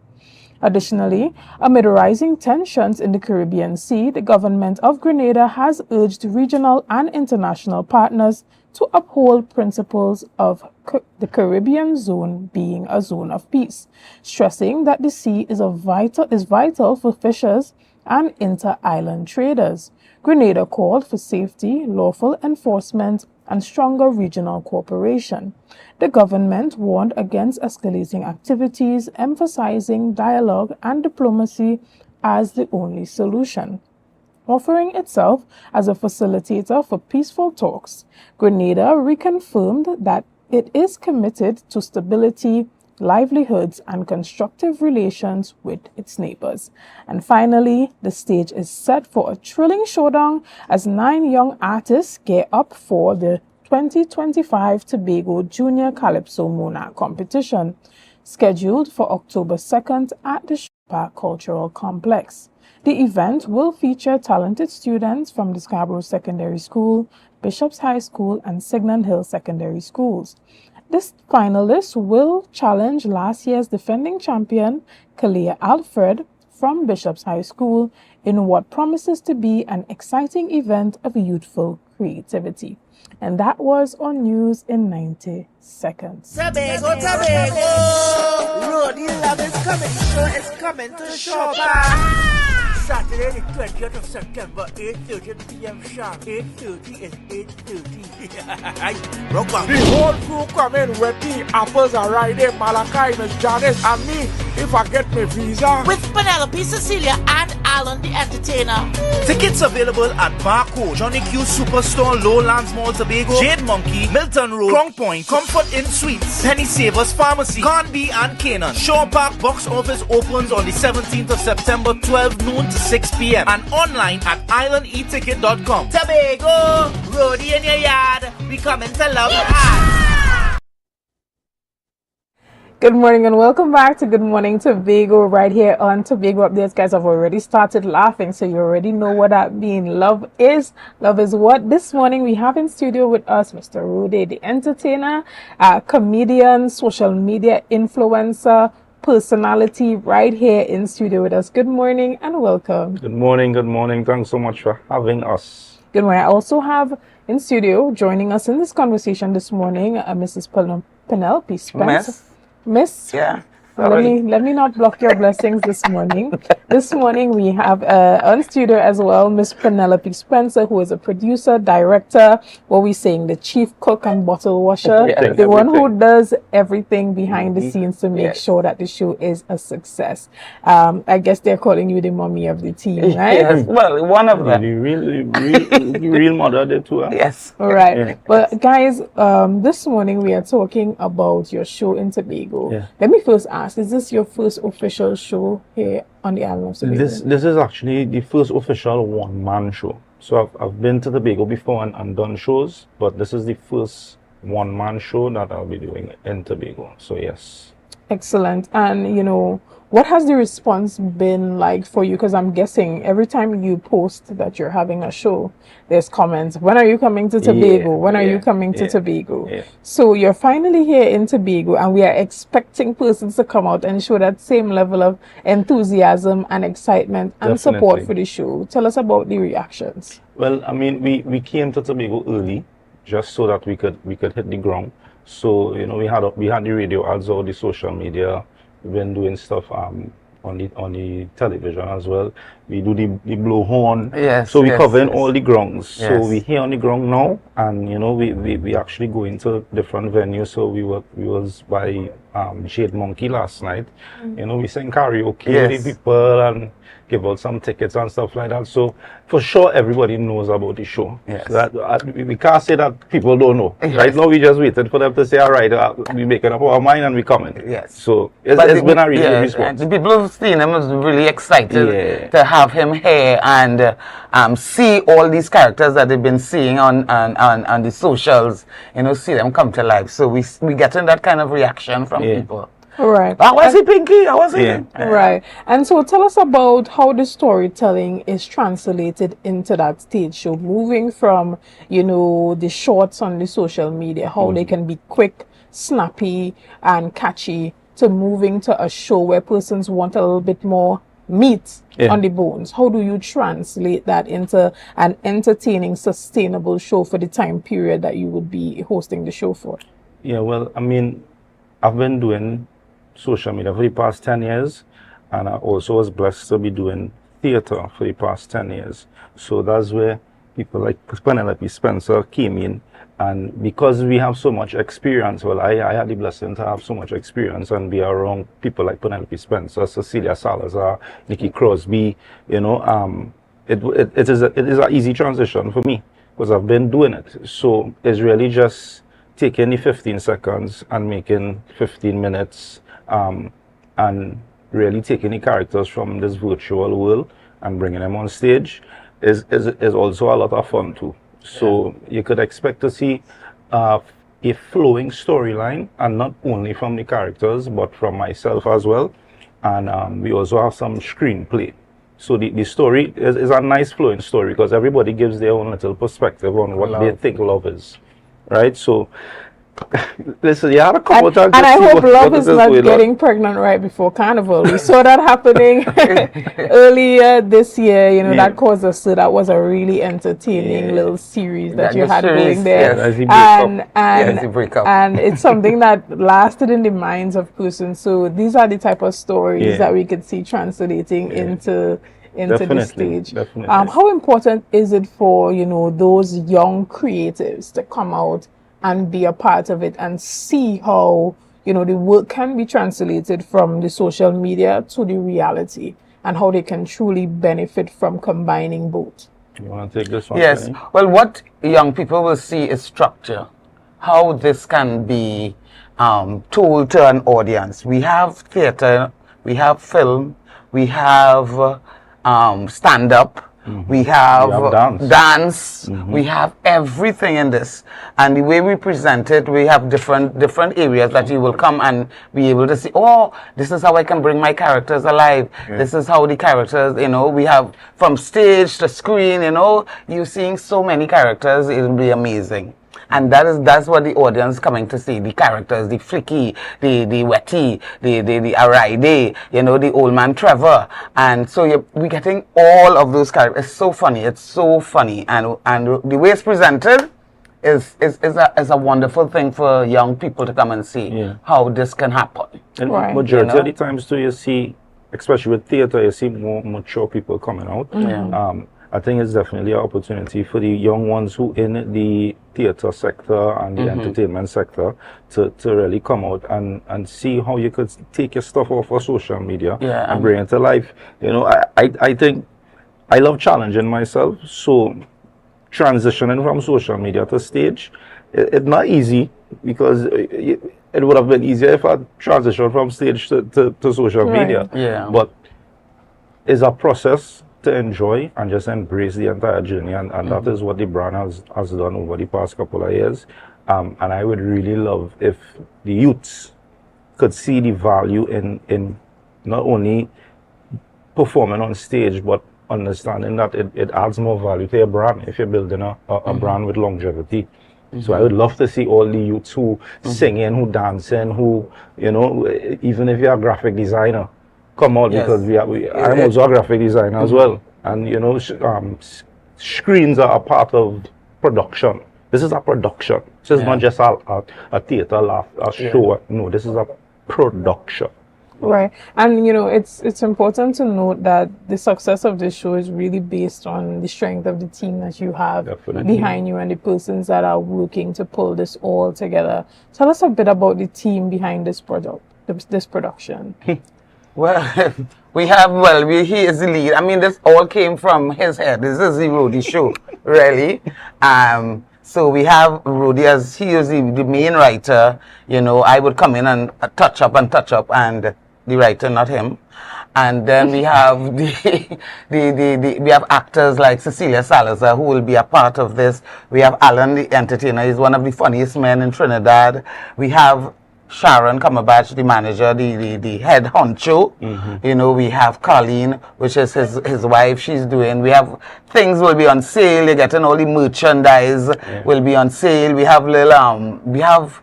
Additionally, amid rising tensions in the Caribbean Sea, the government of Grenada has urged regional and international partners to uphold principles of the Caribbean zone being a zone of peace, stressing that the sea is vital for fishers and inter-island traders. Grenada called for safety, lawful enforcement, and stronger regional cooperation. The government warned against escalating activities, emphasizing dialogue and diplomacy as the only solution. Offering itself as a facilitator for peaceful talks, Grenada reconfirmed that it is committed to stability, livelihoods, and constructive relations with its neighbors. And finally, the stage is set for a thrilling showdown as 9 young artists gear up for the 2025 Tobago Junior Calypso Monarch competition, scheduled for October 2nd at the Shoutouts Cultural Complex. The event will feature talented students from the Scarborough Secondary School, Bishop's High School, and Signan Hill Secondary Schools. This finalist will challenge last year's defending champion, Kalia Alfred, from Bishop's High School, in what promises to be an exciting event of youthful creativity. And that was on news in 90 seconds. Tobago, Tobago! Roadie Love is coming, show is coming to Shopa! Saturday the 20th of September, 8:30 p.m. sharp. 8:30 is 8:30. Rock on. The whole crew come in with me. Apples are right there. Malachi, Miss Janice, and me. If I get my visa. With Penelope, Cecilia, and Alan the Entertainer. Tickets available at Barco, Johnny Q Superstore, Lowlands Mall, Tobago, Jade Monkey, Milton Road, Crown Point, Comfort Inn Suites, Penny Savers Pharmacy, Conby and Canaan. Shaw Park box office opens on the 17th of September, 12 noon to 6 p.m. and online at islandeticket.com. Tobago, roadie in your yard, we coming to love hard. Good morning and welcome back to Good Morning Tobago right here on Tobago Updates. Guys, I've already started laughing, so you already know what that means. Love is what. This morning we have in studio with us Mr. Rudy, the entertainer, comedian, social media influencer, personality right here in studio with us. Good morning and welcome. Good morning, good morning. Thanks so much for having us. Good morning. I also have in studio joining us in this conversation this morning Mrs. Penelope Spencer. Miss? Yeah. Let me not block your blessings this morning. This morning we have on studio as well Miss Penelope Spencer, who is a producer, director, what we saying, the chief cook and bottle washer, the one who does everything behind the scenes to make sure that the show is a success. I guess they're calling you the mommy of the team, right? Yes, well, one of them. The real mother, the two. Yes. All right. Yeah. But guys, this morning we are talking about your show in Tobago. Yeah. Let me first ask, is this your first official show here on the island of Tobago? This is actually the first official one-man show. So I've been to Tobago before and done shows, but this is the first one-man show that I'll be doing in Tobago. So yes. Excellent. And, you know, what has the response been like for you? Because I'm guessing every time you post that you're having a show, there's comments. When are you coming to Tobago? When are you coming to Tobago? Yeah. So you're finally here in Tobago, and we are expecting persons to come out and show that same level of enthusiasm and excitement and support for the show. Tell us about the reactions. Well, I mean, we came to Tobago early just so that we could hit the ground. So, you know, we had the radio ads or the social media. we've been doing stuff on the television as well. We do the blow horn. Yes. So we yes, covering yes. all the grounds. Yes. So we here on the ground now, and you know we actually go into different venues. So we was by Jade Monkey last night. You know, we sang karaoke Yes. with the people and give out some tickets and stuff like that. So for sure everybody knows about the show. Yes. So that, we can't say that people don't know. Yes. Right now we just waited for them to say, all right, we making up our mind and we coming. Yes. So it's been a really good response. The people who've seen him was really excited Yeah. to have him here and see all these characters that they've been seeing on the socials, you know, see them come to life. So we getting that kind of reaction from people. Right. How was he, Pinky? How was he? Yeah. Right. And so tell us about how the storytelling is translated into that stage show, moving from, you know, the shorts on the social media, how they can be quick, snappy, and catchy, to moving to a show where persons want a little bit more meat on the bones. How do you translate that into an entertaining, sustainable show for the time period that you would be hosting the show for? Yeah, well, I mean, I've been doing social media for the past 10 years, and I also was blessed to be doing theater for the past 10 years. So that's where people like Penelope Spencer came in, and because we have so much experience, well, I had the blessing to have so much experience and be around people like Penelope Spencer, Cecilia Salazar, Nikki Crosby, you know, it is an easy transition for me because I've been doing it. So it's really just taking the 15 seconds and making 15 minutes and really taking the characters from this virtual world and bringing them on stage is also a lot of fun too. So you could expect to see a flowing storyline, and not only from the characters but from myself as well. And we also have some screenplay. So the story is a nice flowing story because everybody gives their own little perspective on what they think love is. Right? So listen, you had a couple times. And I hope love is not getting pregnant right before Carnival. We saw that happening earlier this year. You know, that caused us. So that was a really entertaining little series that you had going there. And it's something that lasted in the minds of persons. So these are the type of stories that we could see translating into the stage. Definitely. How important is it for, you know, those young creatives to come out and be a part of it and see how, you know, the work can be translated from the social media to the reality and how they can truly benefit from combining both? You want to take this one? Yes. Penny? Well, what young people will see is structure, how this can be told to an audience. We have theater, we have film, we have stand-up, we have dance, we have everything in this. And the way we present it, we have different areas that you will come and be able to see, oh, this is how I can bring my characters alive. This is how the characters, you know, we have from stage to screen, you know, you're seeing so many characters, it'll be amazing. And that's what the audience coming to see, the characters, the Flicky, the Wetty, the Araide, you know, the old man Trevor. And so we're getting all of those characters. It's so funny. And the way it's presented is a wonderful thing for young people to come and see how this can happen. And majority of the times too, you see, especially with theater, you see more mature people coming out. I think it's definitely an opportunity for the young ones who in the theater sector and the entertainment sector to really come out and see how you could take your stuff off of social media and bring it to life. You know, I think I love challenging myself, so transitioning from social media to stage, it's not easy because it would have been easier if I transitioned from stage to social media. But it's a process to enjoy and just embrace the entire journey, and that is what the brand has done over the past couple of years. And I would really love if the youths could see the value in not only performing on stage but understanding that it adds more value to your brand if you're building a brand with longevity. So I would love to see all the youths who singing, who dancing, who, you know, even if you're a graphic designer, come out because I'm also a graphic designer as well. And, you know, screens are a part of production. This is a production. This is not just a theater laugh, a show. No, this is a production. Right. And, it's important to note that the success of this show is really based on the strength of the team that you have behind you and the persons that are working to pull this all together. Tell us a bit about the team behind this production. Well, he is the lead. I mean, this all came from his head. This is the Rudy show, really. So we have Rudy as he is the main writer. I would come in and touch up, and the writer, not him. And then we have we have actors like Cecilia Salazar, who will be a part of this. We have Alan, the entertainer. He's one of the funniest men in Trinidad. We have Sharon Cumberbatch, the manager, the head honcho. We have Colleen, which is his wife. She's doing. We have things will be on sale. You're getting all the merchandise will be on sale. We have we have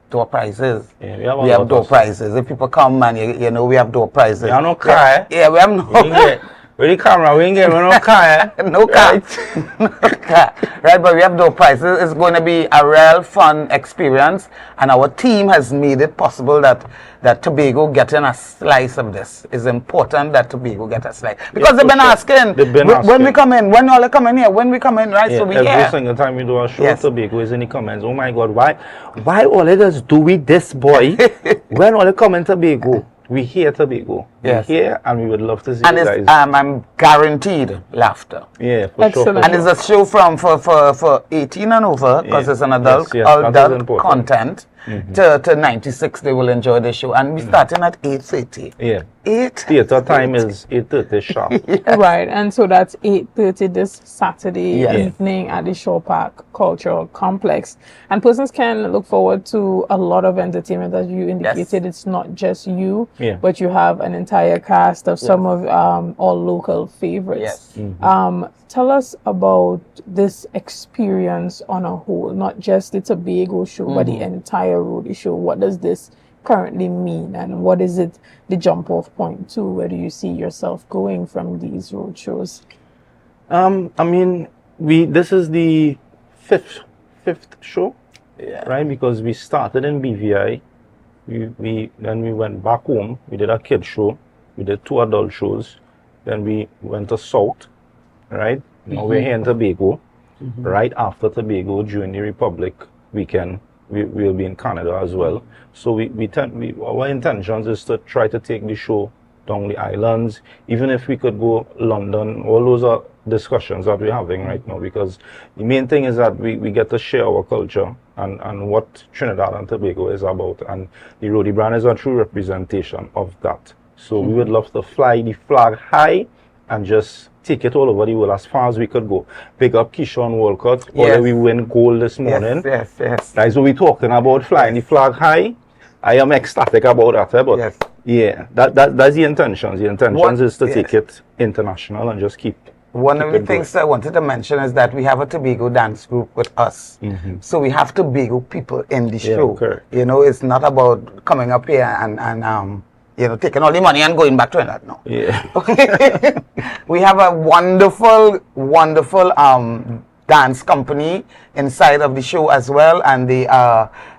door prizes. Yeah, we have door prizes. If people come and we have door prizes. We have no car. Yeah, we have no. With the camera, we ain't getting no car. No car. No car. Right, but we have door prizes. It's going to be a real fun experience, and our team has made it possible that Tobago getting a slice of this. It's important that Tobago get a slice. Because they've been asking, when we come in, when y'all come in here, when we come in, right? So we every single time we do a show, Tobago is in the comments. Oh my God, why all of us do with this boy? When all the come in Tobago? We here Tobago. Yes. We're here, and we would love to see and you it's, guys. I'm guaranteed laughter. Yeah, for sure. And it's a show for 18 and over, because it's an adult content. To 96, they will enjoy the show. And we're starting at 8:30. Yeah. Theatre time is 8:30 sharp. Right, and so that's 8:30 this Saturday evening at the Shore Park Cultural Complex. And persons can look forward to a lot of entertainment. As you indicated, it's not just you, but you have an entire cast of some of all local favorites. Tell us about this experience on a whole, not just the Tobago show, but the entire Rudy show. What does this currently mean, and what is it the jump off point to? Where do you see yourself going from these road shows? I mean, this is the fifth show, right? Because we started in BVI, then we went back home. We did a kid show, we did 2 adult shows, then we went to South, right? Now we're here in Tobago. Right after Tobago, during the Republic weekend, we'll be in Canada as well. So our intentions is to try to take the show down the islands, even if we could go London. All those are discussions that we're having right now, because the main thing is that we get to share our culture and what Trinidad and Tobago is about, and the Rudy brand is a true representation of that. So we would love to fly the flag high and just take it all over the world as far as we could go. Big up Keyshawn Walcott, although we win gold this morning. Yes. That's what we're talking about, flying the flag high. I am ecstatic about that, but yeah, that's the intentions. The intentions is to take it international and just keep. One of the things I wanted to mention is that we have a Tobago dance group with us. So we have Tobago people in the show. It's not about coming up here and taking all the money and going back to it. No. We have a wonderful dance company inside of the show as well, and the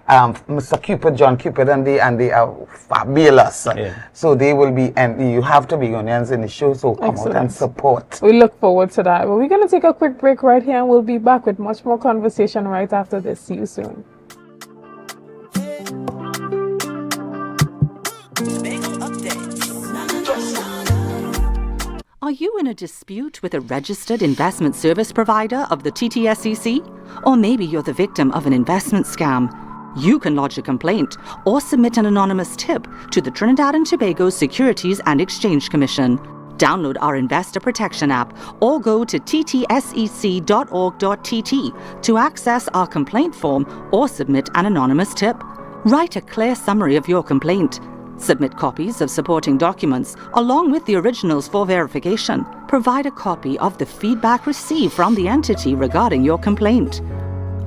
Mr. John Cupid, and they are fabulous. So they will be, and you have Tobagonians in the show, so come out and support. We look forward to that. But we're going to take a quick break right here, and we'll be back with much more conversation right after this. See you soon. Are you in a dispute with a registered investment service provider of the TTSEC? Or maybe you're the victim of an investment scam? You can lodge a complaint or submit an anonymous tip to the Trinidad and Tobago Securities and Exchange Commission. Download our Investor Protection app or go to ttsec.org.tt to access our complaint form or submit an anonymous tip. Write a clear summary of your complaint. Submit copies of supporting documents along with the originals for verification. Provide a copy of the feedback received from the entity regarding your complaint.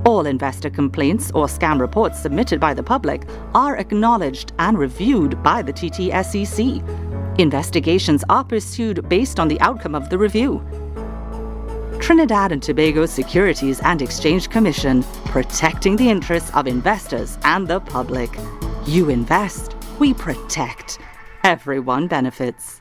All investor complaints or scam reports submitted by the public are acknowledged and reviewed by the TTSEC. Investigations are pursued based on the outcome of the review. Trinidad and Tobago Securities and Exchange Commission, protecting the interests of investors and the public. You invest, we protect. Everyone benefits.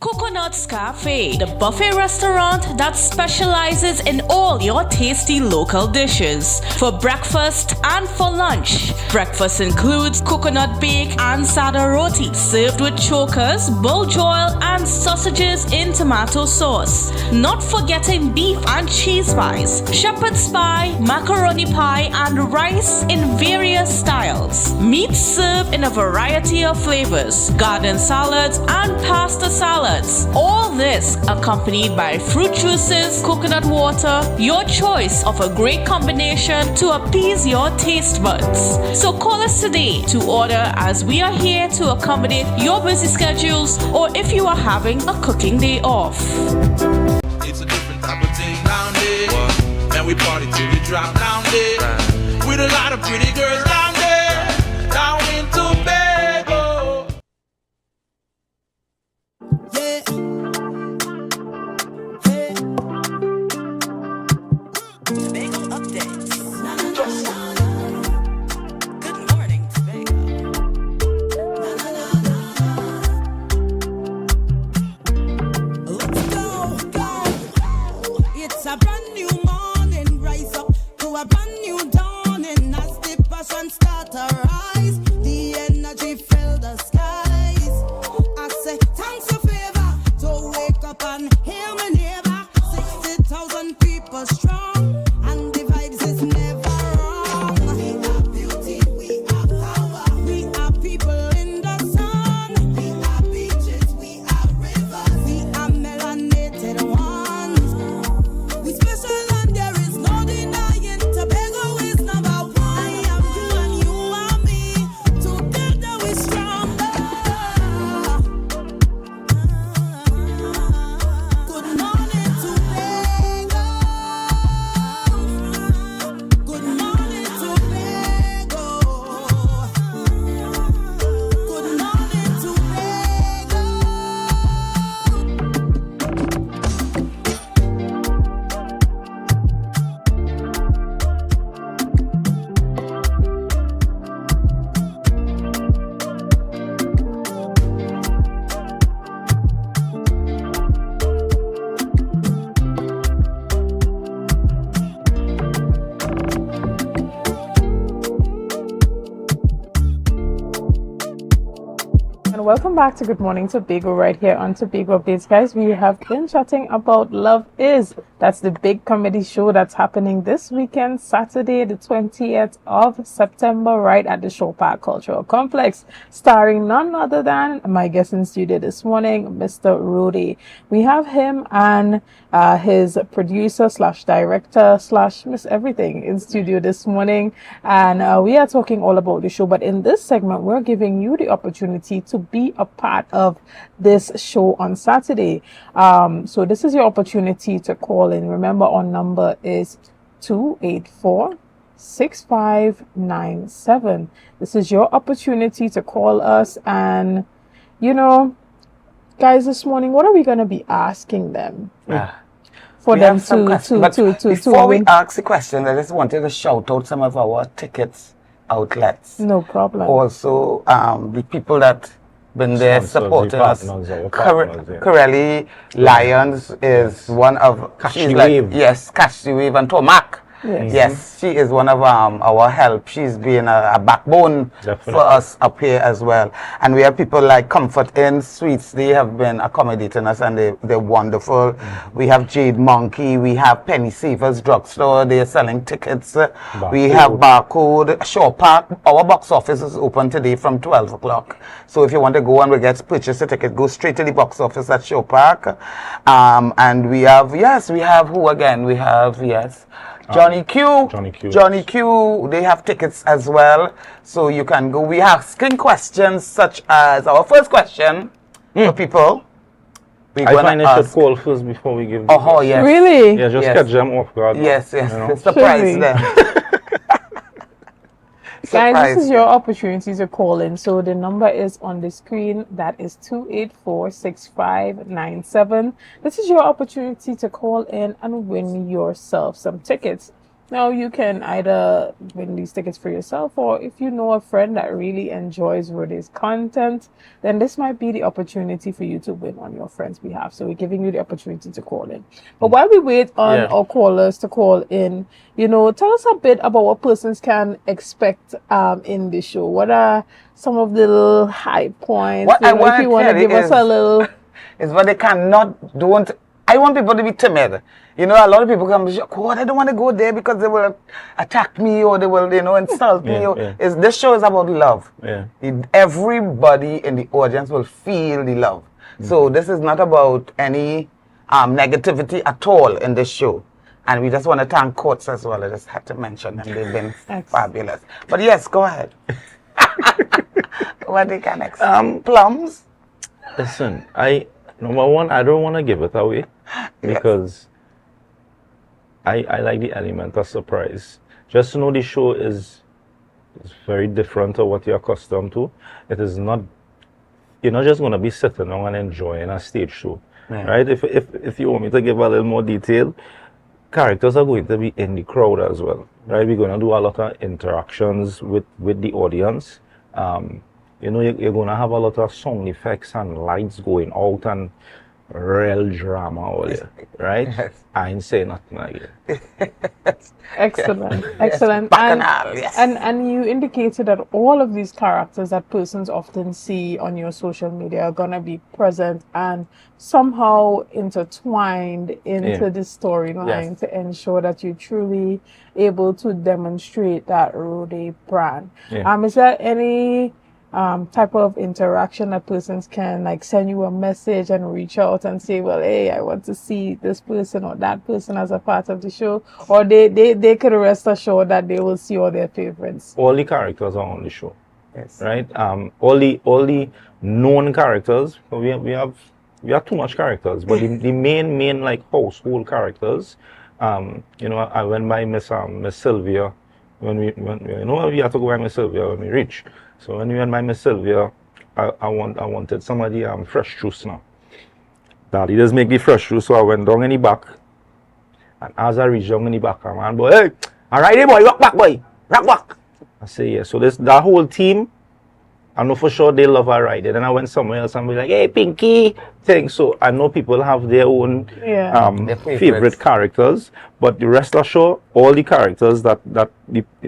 Coconut's Cafe, the buffet restaurant that specializes in all your tasty local dishes. For breakfast and for lunch. Breakfast includes coconut bake and sada roti, served with chokers, bull joil, and sausages in tomato sauce. Not forgetting beef and cheese pies, shepherd's pie, macaroni pie, and rice in various styles. Meat served in a variety of flavors, garden salads, and pasta salads. All this accompanied by fruit juices, coconut water, your choice of a great combination to appease your taste buds. So call us today to order, as we are here to accommodate your busy schedules or if you are having a cooking day off. It's a different type of thing down there. Man, we party till we drop down there. With a lot of pretty girls down there. Down in Tobago. Yeah. Hey. Tobago updates. Good morning, Tobago. Let's go. It's a brand new morning. Rise up to a brand new dawning. As the passion start to rise, the energy fill the skies. I say thanks for favor to wake up and hear my neighbor. 60,000 people strong, and the vibes is never wrong. We are beauty, we are power, we are people in the sun. We are beaches, we are rivers, we are melanated ones. We special and there is no denying. Tobago is number one. I am you and you are me. Together we stronger. Good morning, Tobago. Good morning, Tobago. Good morning, Tobago. And welcome back to Good Morning Tobago right here on Tobago Updates. Guys, we have been chatting about Love Is. That's the big comedy show that's happening this weekend, Saturday, the 20th of September, right at the Show Park Cultural Complex, starring none other than my guest in studio this morning, Mr. Rudy. We have him and his producer slash director slash Miss Everything in studio this morning. And we are talking all about the show. But in this segment, we're giving you the opportunity to be a part of this show on Saturday. So this is your opportunity to call in. Remember, our number is 284-6597. This is your opportunity to call us. And, you know, guys, this morning, what are we going to be asking them? For We them have some questions, but before we ask the question, I just wanted to shout out some of our tickets outlets. No problem. Also, the people that been there supporting us. Corelli Lyons is one of Catch she's the like, Wave. yes, Catch the Wave, and Tomac. Yes. Yes, she is one of our help. She's been a backbone for us up here as well. And we have people like Comfort Inn Suites. They have been accommodating us, and they're wonderful. We have Jade Monkey. We have Penny Savers Drugstore. They're selling tickets. We have Barcode. Shore Park. Our box office is open today from 12 o'clock. So if you want to go and purchase a ticket, go straight to the box office at Shore Park. And we have, we have who again? We have, Johnny Johnny Q. Johnny Q. They have tickets as well, so you can go. We are asking questions such as our first question for people. I find they should call first before we give. Oh, yes. Really? Yeah, just catch them off guard. Yes. You know? Surprise them. Guys, this is your opportunity to call in. So the number is on the screen. That is 284-6597. This is your opportunity to call in and win yourself some tickets. Now, you can either win these tickets for yourself, or if you know a friend that really enjoys Rode's content, then this might be the opportunity for you to win on your friend's behalf. So we're giving you the opportunity to call in. But while we wait on our callers to call in, tell us a bit about what persons can expect in the show. What are some of the little high points? What I want if you want to give us a little... Is what they don't... I want people to be timid. A lot of people come, God, I don't want to go there because they will attack me or they will, insult me. This show is about love. Yeah. Everybody in the audience will feel the love. So this is not about any negativity at all in this show. And we just want to thank Courts as well. I just had to mention them. They've been fabulous. But yes, go ahead. What they can expect? Plums? Listen, number one, I don't want to give it away because I like the element of surprise. Just to know the show is very different to what you're accustomed to. It is not, you're not just going to be sitting down and enjoying a stage show, right? If you want me to give a little more detail, characters are going to be in the crowd as well, right? We're going to do a lot of interactions with the audience. You're going to have a lot of sound effects and lights going out and real drama all there, right? Yes. I ain't saying nothing like it. Excellent. Yes. And you indicated that all of these characters that persons often see on your social media are going to be present and somehow intertwined into the storyline to ensure that you're truly able to demonstrate that Rode brand. Is there any type of interaction that persons can send you a message and reach out and say, well, hey, I want to see this person or that person as a part of the show, or they could rest assured that they will see all their favorites? All the characters are on the show, right? All the known characters. We have too much characters, but the main household characters. I went by Miss Sylvia when we have to go by Miss Sylvia when we reach. So when we went by Miss Sylvia, I wanted some of the fresh juice now. Daddy just make the fresh juice, so I went down in the back. And as I reached down in the back, I'm like, boy, hey, alright, boy, rock back, boy, rock back. I say, yeah. So that whole team, I know for sure they love a ride. Then I went somewhere else and be like, hey, Pinky, thing. So I know people have their own favorite characters, but the rest of the show, all the characters that the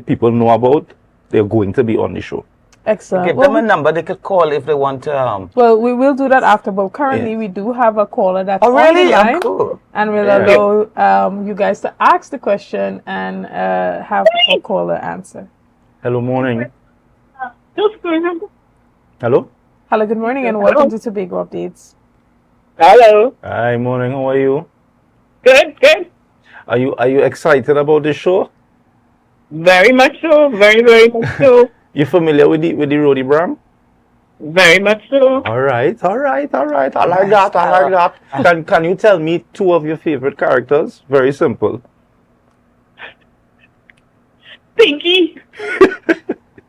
people know about, they're going to be on the show. Excellent. Give them a number they could call if they want to. Well, we will do that after, but currently we do have a caller that's on the line, and we'll allow you guys to ask the question and have a caller answer. Hello, morning. Hello? Hello, good morning, and welcome to Tobago Updates. Hello. Hi, morning. How are you? Good. Are you excited about this show? Very much so. Very much so. You familiar with the Rode brand? Very much so. All right. I like that. Can you tell me two of your favorite characters? Very simple. Pinky.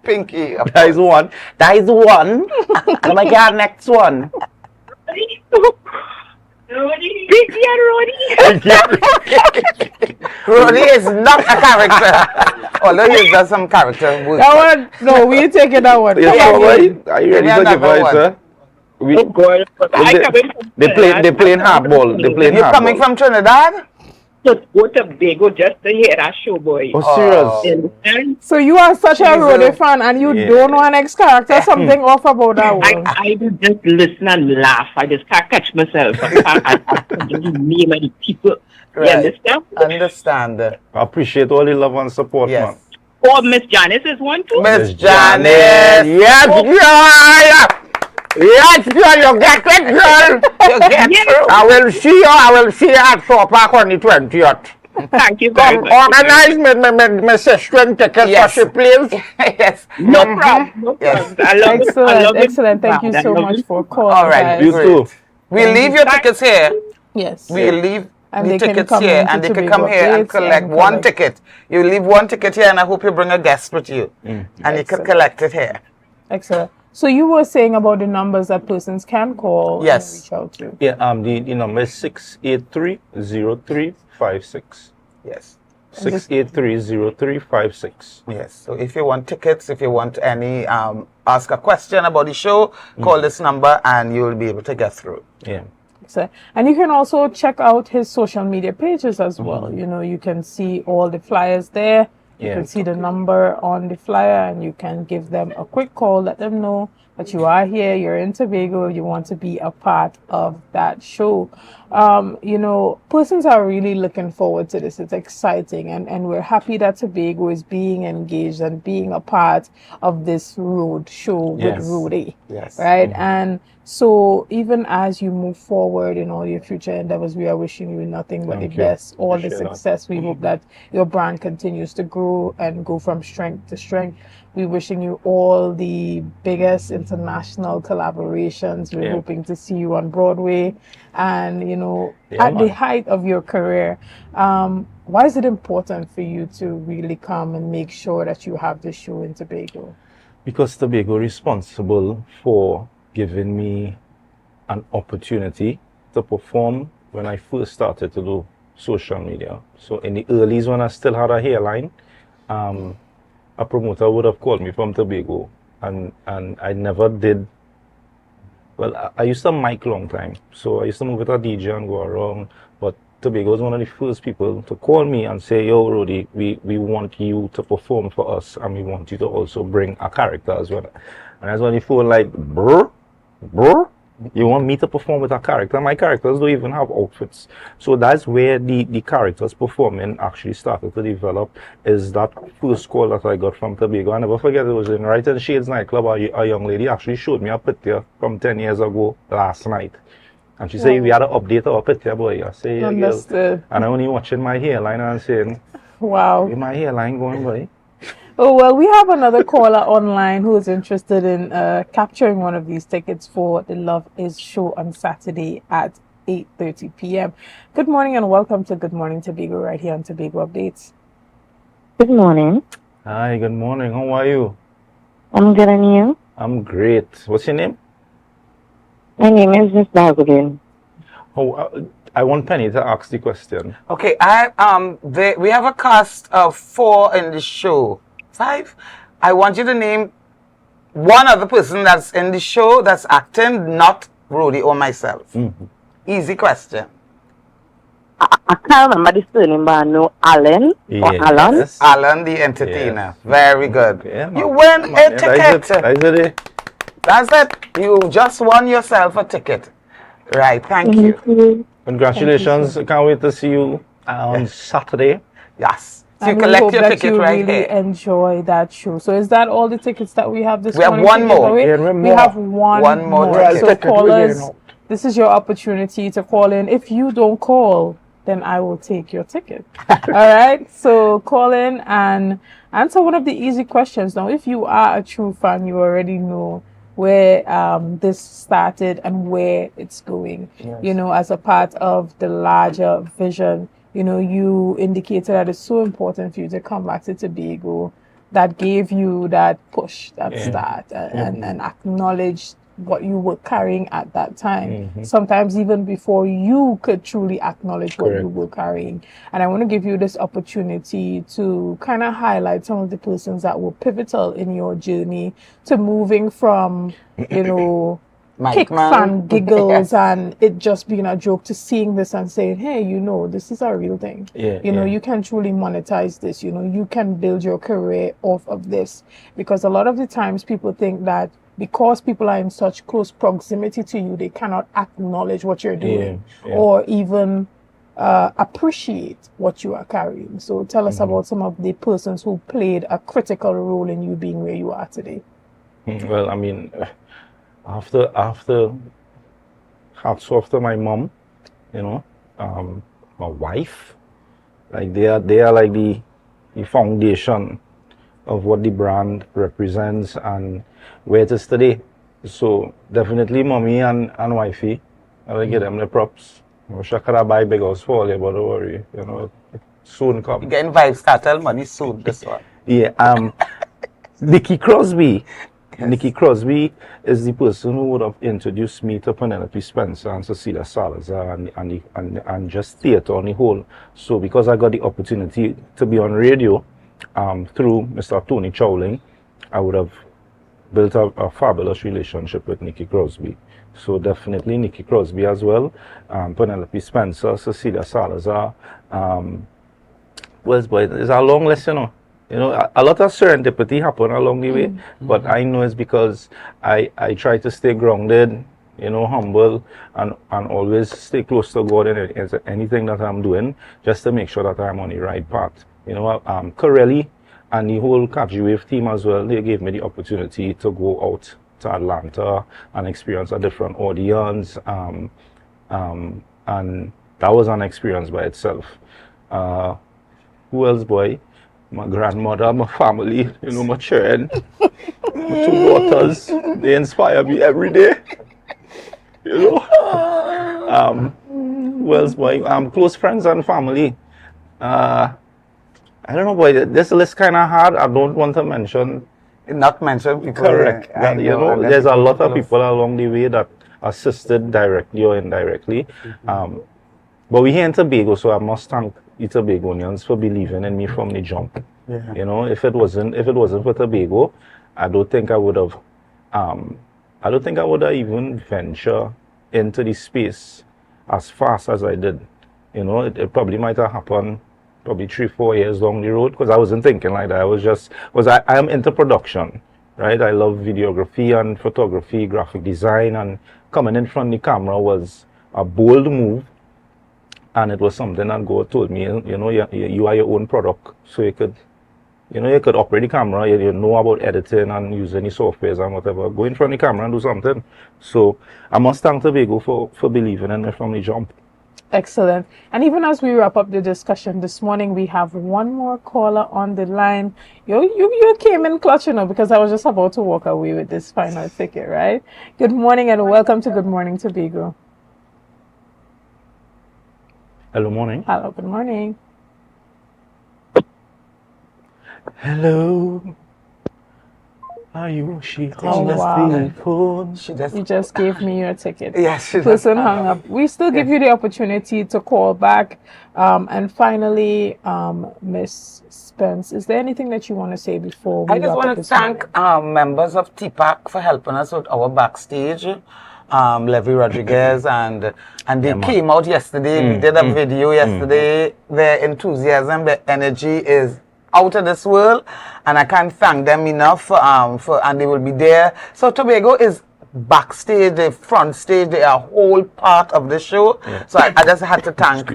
Pinky. That is one. Oh my God, next one. Pinky and Roddy. Roddy is not a character. Although he's got some character work. That one, no, we taking that one. Yes, are you ready to give it, sir? They playing hardball. You're coming from Trinidad? Just go to Tobago just to hear that show, boy. Oh, serious? So you are such a Rode fan and you don't know an ex-character, something off about that one. I just listen and laugh. I just can't catch myself. I the name of the people. Right. You understand? I appreciate all the love and support, man. Oh, Miss Janice is one too? Miss Janice! Yes, girl! Yes, girl, you get it, girl! You get through. I will see you at 4 o'clock on the 20th. Thank you very much. Organize my sister and tickets for she plays. Yes. No problem. No problem. I love it. I love Excellent. Thank you so much for calling. All right, guys. great. We'll leave your tickets here. Yes. We'll leave And the they can tickets come here, into and they can Tobago come here and Updates collect and one ticket. You leave one ticket here, and I hope you bring a guest with you, and you can collect it here. Excellent. So you were saying about the numbers that persons can call and reach out to. Yeah, the number is 683-0356. Yes. 683-0356. Yes. So if you want tickets, if you want any, ask a question about the show, call this number, and you'll be able to get through. Yeah. So, and you can also check out his social media pages as well. You know, you can see all the flyers there. You can see the number on the flyer, and you can give them a quick call, let them know that you are here, you're in Tobago, you want to be a part of that show. You know, persons are really looking forward to this. It's exciting, and we're happy that Tobago is being engaged and being a part of this road show with Rudy. Yes. Right? And so even as you move forward in all your future endeavors, we are wishing you nothing but the best, all the success. We hope that your brand continues to grow and go from strength to strength. We're wishing you all the biggest international collaborations. We're hoping to see you on Broadway and, you know, at the height of your career. Why is it important for you to really come and make sure that you have this show in Tobago? Because Tobago is responsible for giving me an opportunity to perform when I first started to do social media. So in the earlys, when I still had a hairline, a promoter would have called me from Tobago, and I never did. Well, I used to mic long time, so I used to move with a DJ and go around, but Tobago was one of the first people to call me and say, yo, Rudy, we want you to perform for us, and we want you to also bring a character as well. And that's when you feel like, bro, you want me to perform with a character? My characters don't even have outfits. So that's where the characters performing actually started to develop, is that first call that I got from Tobago. I never forget, it was in Right and Shades nightclub. A young lady actually showed me a picture from 10 years ago last night. And she said, we had to update our picture, boy. I say, yeah, Understood. and I'm only watching my hairline and saying, wow, where my hairline going, boy? Oh, well, we have another caller online who is interested in capturing one of these tickets for the Love Is show on Saturday at 8:30 p.m. Good morning and welcome to Good Morning Tobago right here on Tobago Updates. Good morning. Hi, good morning. How are you? I'm good, and you? I'm great. What's your name? My name is Miss Darwin. Oh, I want Penny to ask the question. Okay, we have a cast of 4 in the show. 5. I want you to name one other person that's in the show that's acting, not Rudy or myself. Easy question. I can't remember the surname, but I know Alan or Alan. Yes. Alan the entertainer. Very good. Yeah, you win a ticket. That's it. You just won yourself a ticket. Right, thank you. Congratulations. Can't wait to see you on Saturday. Yes. So And you we collect hope your that ticket you right really here. enjoy that show. So is that all the tickets that we have this We have morning? one to give more. away? Yeah, we have one more more. ticket. So callers, this is your opportunity to call in. If you don't call, then I will take your ticket. All right? So call in and answer one of the easy questions. Now, if you are a true fan, you already know where this started and where it's going, you know, as a part of the larger vision. You know, you indicated that it's so important for you to come back to Tobago. That gave you that push, that start, and acknowledge what you were carrying at that time. Sometimes even before you could truly acknowledge what you were carrying. And I want to give you this opportunity to kind of highlight some of the persons that were pivotal in your journey to moving from, you know, kick fun giggles and it just being a joke to seeing this and saying, hey, you know, this is a real thing. You know, you can truly monetize this. You know, you can build your career off of this. Because a lot of the times people think that because people are in such close proximity to you, they cannot acknowledge what you're doing or even appreciate what you are carrying. So tell us about some of the persons who played a critical role in you being where you are today. Well, I mean, after hats off to my mom, you know, my wife, Like they are like the foundation of what the brand represents and where it is today. So definitely mommy and wifey, I'll give them the props. I wish I could have buy big house for you, but don't worry, you know, it soon come. You're getting vibes cartel money soon, this one. Yeah, Nikki Crosby. Yes. Nikki Crosby is the person who would have introduced me to Penelope Spencer and Cecilia Salazar and just theatre on the whole. So because I got the opportunity to be on radio through Mr. Tony Chowling, I would have built a fabulous relationship with Nikki Crosby. So definitely Nikki Crosby as well, Penelope Spencer, Cecilia Salazar. Well, boy, there's a long list, you know. You know, a lot of serendipity happen along the way, but I know it's because I try to stay grounded, you know, humble, and always stay close to God in anything that I'm doing, just to make sure that I'm on the right path. You know, Corelli and the whole Catchy Wave team as well, they gave me the opportunity to go out to Atlanta and experience a different audience, and that was an experience by itself. Who else, boy? My grandmother, my family, you know, my children, my 2 daughters, they inspire me every day. You know, who else, boy? Close friends and family. I don't know, boy. This list kind of hard. I don't want to mention. Not mention people. Correct. That, you know, there's a lot of people along the way that assisted directly or indirectly. But we're here in Tobago, so I must thank the Tobagonians for believing in me from the jump. Yeah. You know, if it wasn't for Tobago, I don't think I would have even ventured into the space as fast as I did. You know, it probably might have happened probably 3-4 years down the road, because I wasn't thinking like that. I am into production, right? I love videography and photography, graphic design, and coming in front of the camera was a bold move. And it was something that God told me, you know, you are your own product. So you could operate the camera, you know about editing and using the softwares and whatever. Go in front of the camera and do something. So I must thank Tobago for believing in me from the jump. Excellent. And even as we wrap up the discussion this morning, we have one more caller on the line. You came in clutch, you know, because I was just about to walk away with this final ticket, right? Good morning and welcome to Good Morning Tobago. Hello, morning. Hello, good morning. Hello. Are you? She hung the phone. You just gave me your ticket. Yes. Person hung up. We still give you the opportunity to call back. And finally, Miss Spence, is there anything that you want to say before we I just want to thank members of TPAC for helping us with our backstage. Levy Rodriguez and they came out yesterday. We did a video yesterday. Their enthusiasm, their energy is out of this world, and I can't thank them enough and they will be there. So Tobago is backstage, the front stage, they are a whole part of the show. So I just had to thank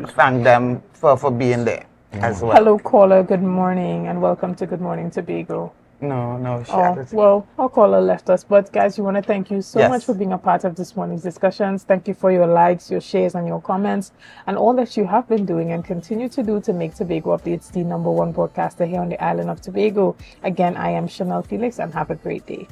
them for being there as well. Hello caller, good morning and welcome to Good Morning Tobago. No. Well, our caller left us. But guys, we want to thank you so much for being a part of this morning's discussions. Thank you for your likes, your shares, and your comments, and all that you have been doing and continue to do to make Tobago Updates the #1 broadcaster here on the island of Tobago. Again, I am Chanel Felix, and have a great day.